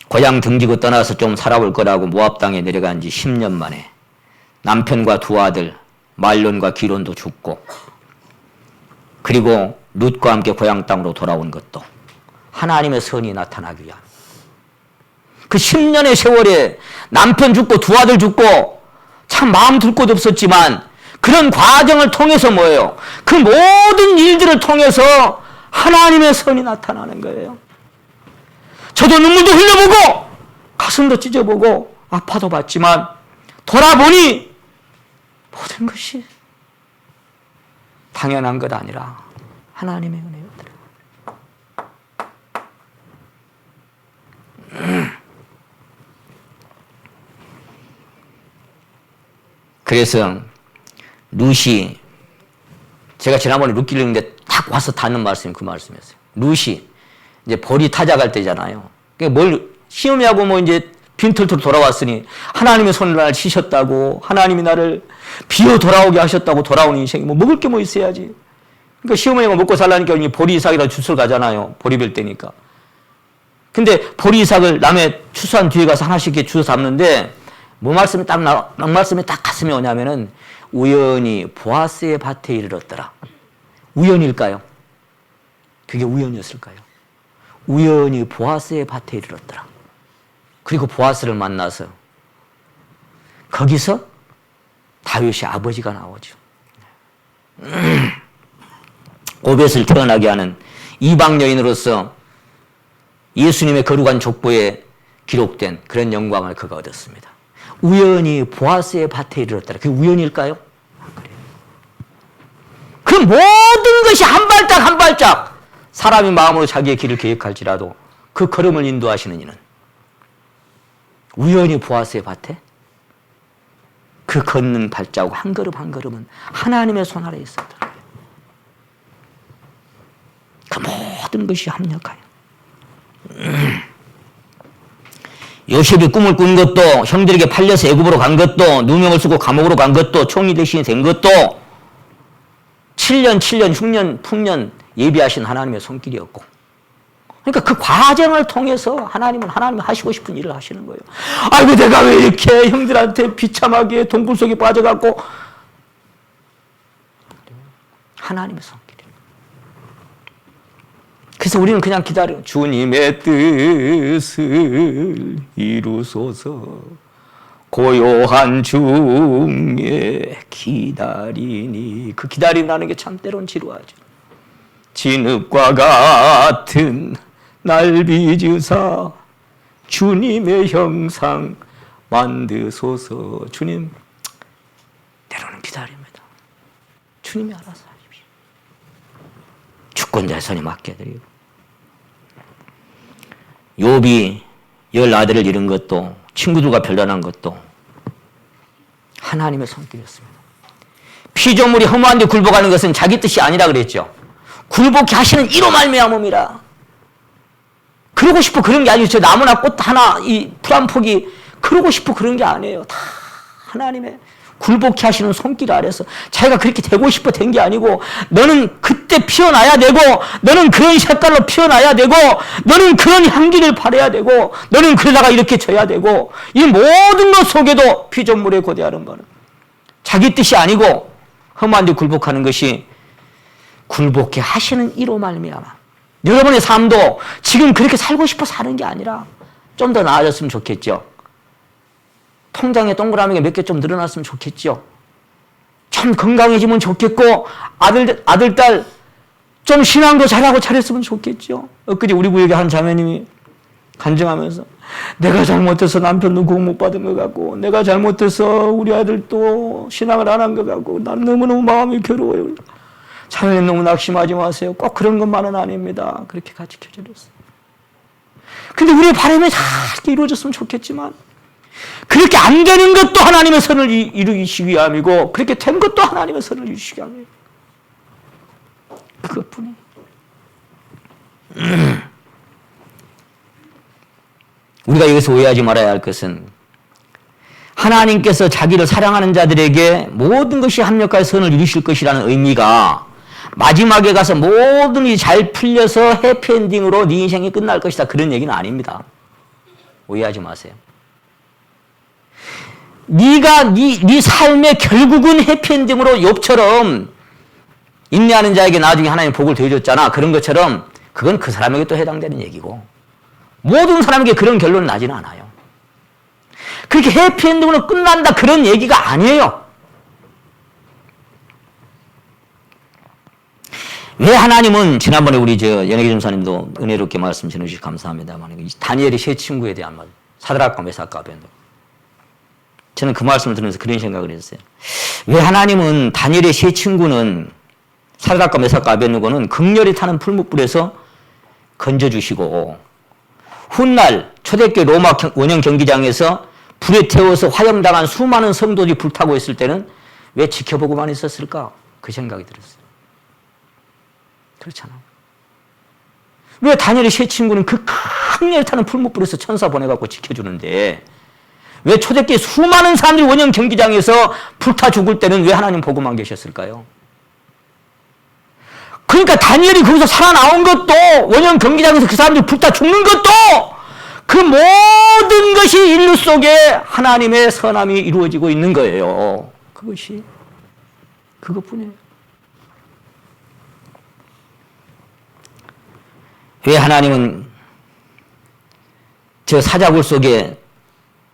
고향 등지고 떠나서 좀 살아볼 거라고 모압 땅에 내려간 지 10년 만에 남편과 두 아들 말론과 기론도 죽고, 그리고 룻과 함께 고향 땅으로 돌아온 것도 하나님의 선이 나타나기 위한, 그 10년의 세월에 남편 죽고 두 아들 죽고 참 마음 둘 곳 없었지만 그런 과정을 통해서 뭐예요? 그 모든 일들을 통해서 하나님의 선이 나타나는 거예요. 저도 눈물도 흘려보고 가슴도 찢어보고 아파도 봤지만 돌아보니 모든 것이 당연한 것 아니라 하나님의 은혜였더라. 그래서 룻이, 제가 지난번에 룻 길렀는데 딱 와서 닿는 말씀이 그 말씀이었어요. 룻이 이제 벌이 타작할 때잖아요. 뭘 시험이하고 뭐 이제 빈털터로 돌아왔으니 하나님의 손을 나를 치셨다고, 하나님이 나를 비어 돌아오게 하셨다고 돌아오는 인생이 뭐 먹을 게 뭐 있어야지. 그러니까 시어머니가 먹고 살라니까 보리 이삭이라 주스를 가잖아요. 보리 벨 때니까. 근데 보리 이삭을 남의 추수한 뒤에 가서 하나씩 이렇게 주워 담는데 뭐 말씀이 말씀이 딱 가슴에 오냐면은 우연히 보아스의 밭에 이르렀더라. 우연일까요? 그게 우연이었을까요? 우연히 보아스의 밭에 이르렀더라. 그리고 보아스를 만나서 거기서 다윗의 아버지가 나오죠. 오벳을 태어나게 하는 이방 여인으로서 예수님의 거룩한 족보에 기록된 그런 영광을 그가 얻었습니다. 우연히 보아스의 밭에 이르렀더라. 그게 우연일까요? 그래요. 그 모든 것이 한 발짝 한 발짝 사람이 마음으로 자기의 길을 계획할지라도 그 걸음을 인도하시는 이는 우연히 보아스의 밭에 그 걷는 발자국 한 걸음 한 걸음은 하나님의 손 아래에 있었다. 그 모든 것이 합력하여 요셉이 꿈을 꾼 것도, 형들에게 팔려서 애굽으로 간 것도, 누명을 쓰고 감옥으로 간 것도, 총리 대신이 된 것도 7년, 6년, 풍년 예비하신 하나님의 손길이었고, 그러니까 그 과정을 통해서 하나님이 하시고 싶은 일을 하시는 거예요. 아이고 내가 왜 이렇게 형들한테 비참하게 동굴 속에 빠져갖고, 하나님의 손길. 그래서 우리는 그냥 기다려. 주님의 뜻을 이루소서 고요한 중에 기다리니. 그 기다림이라는 게 참 때론 지루하죠. 진흙과 같은 날 빚으사 주님의 형상 만드소서. 주님, 때로는 기다립니다. 주님이 알아서 하십시오. 주권자의 손에 맡겨드리고. 욥이 10아들을 잃은 것도, 친구들과 별난한 것도 하나님의 손길이었습니다. 피조물이 허무한 데 굴복하는 것은 자기 뜻이 아니라 그랬죠. 굴복케 하시는 이로 말미암음이라. 그러고 싶어 그런 게 아니에요. 저 나무나 꽃 하나, 이 풀 한 폭이 그러고 싶어 그런 게 아니에요. 다 하나님의 굴복케 하시는 손길 아래서 자기가 그렇게 되고 싶어 된 게 아니고, 너는 그때 피어나야 되고, 너는 그런 색깔로 피어나야 되고, 너는 그런 향기를 발해야 되고, 너는 그러다가 이렇게 져야 되고, 이 모든 것 속에도 피조물에 고대하는 바는 자기 뜻이 아니고 험한 데 굴복하는 것이 굴복케 하시는 이로 말미암아. 여러분의 삶도 지금 그렇게 살고 싶어 사는 게 아니라 좀 더 나아졌으면 좋겠죠. 통장에 동그라미가 몇 개 좀 늘어났으면 좋겠죠. 참 건강해지면 좋겠고, 아들, 딸 좀 신앙도 잘하고 잘했으면 좋겠죠. 엊그제 우리 구역에 한 자매님이 간증하면서 내가 잘못해서 남편도 구원 못 받은 것 같고, 내가 잘못해서 우리 아들도 신앙을 안 한 것 같고, 난 너무너무 마음이 괴로워요. 자매님 너무 낙심하지 마세요. 꼭 그런 것만은 아닙니다. 그렇게 같이 켜져렸어요. 근데 우리의 바람이 다 이렇게 이루어졌으면 좋겠지만, 그렇게 안 되는 것도 하나님의 선을 이루시기 위함이고, 그렇게 된 것도 하나님의 선을 이루시기 위함이에요. 그것뿐이에요. 우리가 여기서 오해하지 말아야 할 것은, 하나님께서 자기를 사랑하는 자들에게 모든 것이 합력하여 선을 이루실 것이라는 의미가 마지막에 가서 모든 일이 잘 풀려서 해피엔딩으로 네 인생이 끝날 것이다, 그런 얘기는 아닙니다. 오해하지 마세요. 네가 네 삶의 결국은 해피엔딩으로 욥처럼 인내하는 자에게 나중에 하나님 복을 더해줬잖아. 그런 것처럼 그건 그 사람에게 또 해당되는 얘기고, 모든 사람에게 그런 결론은 나지는 않아요. 그렇게 해피엔딩으로 끝난다 그런 얘기가 아니에요. 왜 하나님은, 지난번에 우리 연예기 전사님도 은혜롭게 말씀 전해주셔서 감사합니다만, 다니엘의 세 친구에 대한 말, 사드락과 메삭과 아벤노고, 저는 그 말씀을 들으면서 그런 생각을 했어요. 왜 하나님은 다니엘의 세 친구는 사드락과 메삭과 아벳느고는 극렬히 타는 풀무불에서 건져주시고 훗날 초대교회 로마 원형 경기장에서 불에 태워서 화형당한 수많은 성도들이 불타고 있을 때는 왜 지켜보고만 있었을까? 그 생각이 들었어요. 그렇잖아요. 왜 다니엘의 세 친구는 그 강렬히 타는 풀무불에서 천사 보내갖고 지켜주는데 왜 초대교회 수많은 사람들이 원형 경기장에서 불타 죽을 때는 왜 하나님 보고만 계셨을까요? 그러니까 다니엘이 거기서 살아나온 것도 원형 경기장에서 그 사람들이 불타 죽는 것도 그 모든 것이 인류 속에 하나님의 선함이 이루어지고 있는 거예요. 그것이 그것뿐이에요. 왜 하나님은 저 사자굴 속에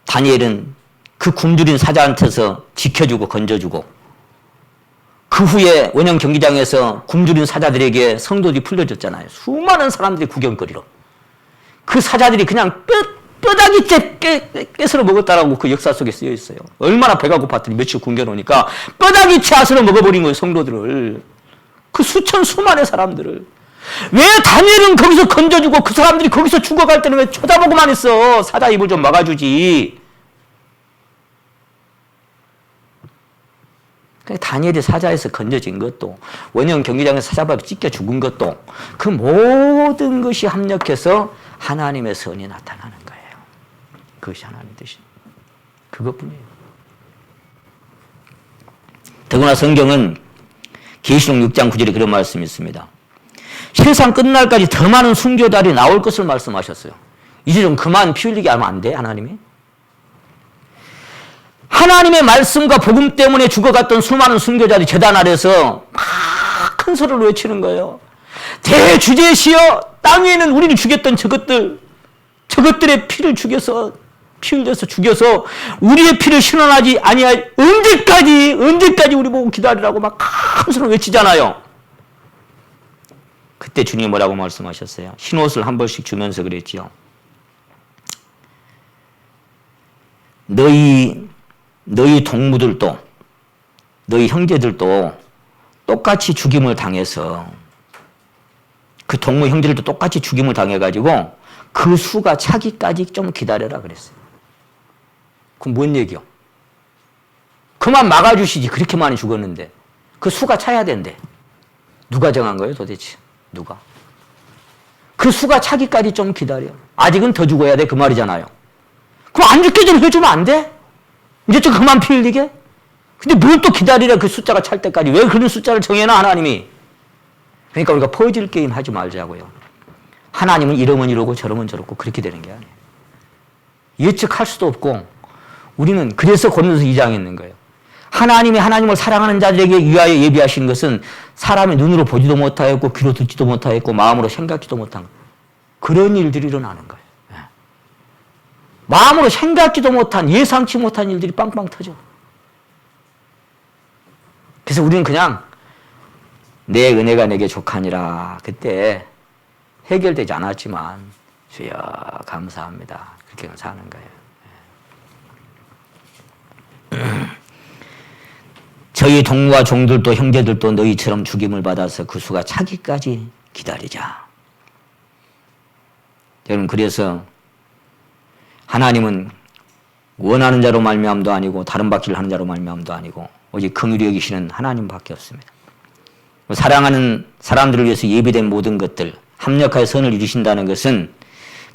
다니엘은 그 굶주린 사자한테서 지켜주고 건져주고 그 후에 원형 경기장에서 굶주린 사자들에게 성도들이 풀려졌잖아요. 수많은 사람들이 구경거리로. 그 사자들이 그냥 뼈다귀째 깨스러 먹었다라고 그 역사 속에 쓰여 있어요. 얼마나 배가 고팠더니 며칠 굶겨놓으니까 뼈다귀째 아스러 먹어버린 거예요. 성도들을. 그 수많은 사람들을. 왜 다니엘은 거기서 건져주고 그 사람들이 거기서 죽어갈 때는 왜 쳐다보고만 있어. 사자 입을 좀 막아주지. 다니엘이 사자에서 건져진 것도 원형 경기장에서 사자밥에 찢겨 죽은 것도 그 모든 것이 합력해서 하나님의 선이 나타나는 거예요. 그것이 하나님 뜻이 그것뿐이에요. 더구나 성경은 계시록 6장 9절에 그런 말씀이 있습니다. 세상 끝날까지 더 많은 순교자들이 나올 것을 말씀하셨어요. 이제 좀 그만 피 흘리게 하면 안 돼, 하나님이? 하나님의 말씀과 복음 때문에 죽어갔던 수많은 순교자들이 제단 아래서 막 큰 소리를 외치는 거예요. 대주제시여 땅 위에는 우리를 죽였던 저것들의 피를 죽여서 피 흘려서 죽여서 우리의 피를 신원하지 아니할 언제까지 우리 보고 기다리라고 막 큰 소리를 외치잖아요. 그때 주님이 뭐라고 말씀하셨어요? 흰옷을 한 벌씩 주면서 그랬지요. 너희 동무들도 너희 형제들도 똑같이 죽임을 당해서 그 동무 형제들도 똑같이 죽임을 당해가지고 그 수가 차기까지 좀 기다려라 그랬어요. 그럼 뭔 얘기요? 그만 막아주시지. 그렇게 많이 죽었는데 그 수가 차야 된대. 누가 정한 거예요 도대체? 누가? 그 수가 차기까지 좀 기다려. 아직은 더 죽어야 돼 그 말이잖아요. 그럼 안 죽게 좀 해주면 안 돼? 이제 좀 그만 피 흘리게? 근데 뭘 또 기다리라 그 숫자가 찰 때까지. 왜 그런 숫자를 정해놔 하나님이? 그러니까 우리가 퍼즐 게임 하지 말자고요. 하나님은 이러면 이러고 저러면 저렇고 그렇게 되는 게 아니에요. 예측할 수도 없고 우리는 그래서 고린도서 2장에 있는 거예요. 하나님이 하나님을 사랑하는 자들에게 위하여 예비하신 것은 사람이 눈으로 보지도 못하였고 귀로 듣지도 못하였고 마음으로 생각지도 못한 그런 일들이 일어나는 거예요. 마음으로 생각지도 못한 예상치 못한 일들이 빵빵 터져. 그래서 우리는 그냥 내 은혜가 내게 족하니라. 그때 해결되지 않았지만 주여 감사합니다. 그렇게 사는 거예요. 저희 동무와 종들도 형제들도 너희처럼 죽임을 받아서 그 수가 차기까지 기다리자. 여러분 그래서 하나님은 원하는 자로 말미암도 아니고 다른 받기를 하는 자로 말미암도 아니고 오직 긍휼히 여기시는 하나님밖에 없습니다. 사랑하는 사람들을 위해서 예비된 모든 것들 합력하여 선을 이루신다는 것은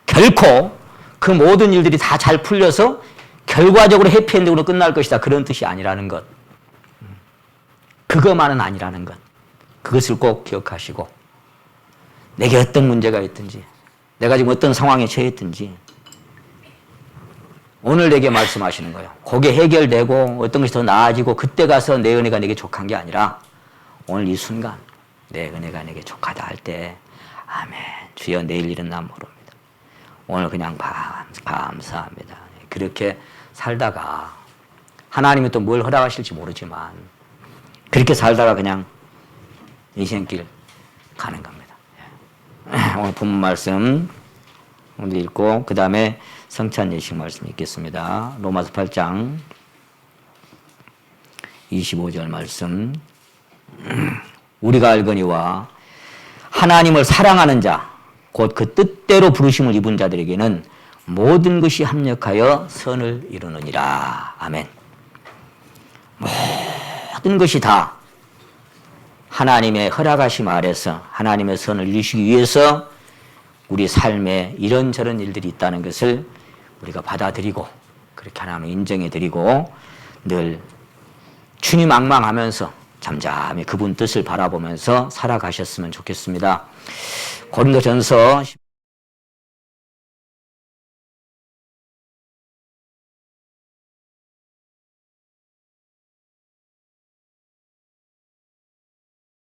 결코 그 모든 일들이 다 잘 풀려서 결과적으로 해피엔딩으로 끝날 것이다 그런 뜻이 아니라는 것. 그것만은 아니라는 것. 그것을 꼭 기억하시고 내게 어떤 문제가 있든지 내가 지금 어떤 상황에 처했든지 오늘 내게 말씀하시는 거예요. 그게 해결되고 어떤 것이 더 나아지고 그때 가서 내 은혜가 내게 족한 게 아니라 오늘 이 순간 내 은혜가 내게 족하다 할 때 아멘 주여 내일 일은 난 모릅니다. 오늘 그냥 감사합니다. 그렇게 살다가 하나님이 또 뭘 허락하실지 모르지만 그렇게 살다가 그냥 인생길 가는 겁니다. 오늘 본문 말씀 오늘 읽고 그 다음에 성찬 예식 말씀 읽겠습니다. 로마서 8장 25절 말씀 우리가 알거니와 하나님을 사랑하는 자, 곧 그 뜻대로 부르심을 입은 자들에게는 모든 것이 합력하여 선을 이루느니라. 아멘. 모든 것이 다 하나님의 허락하심 아래서 하나님의 선을 이루시기 위해서 우리 삶에 이런저런 일들이 있다는 것을 우리가 받아들이고 그렇게 하나님을 인정해드리고 늘 주님 앙망하면서 잠잠히 그분 뜻을 바라보면서 살아가셨으면 좋겠습니다. 고린도전서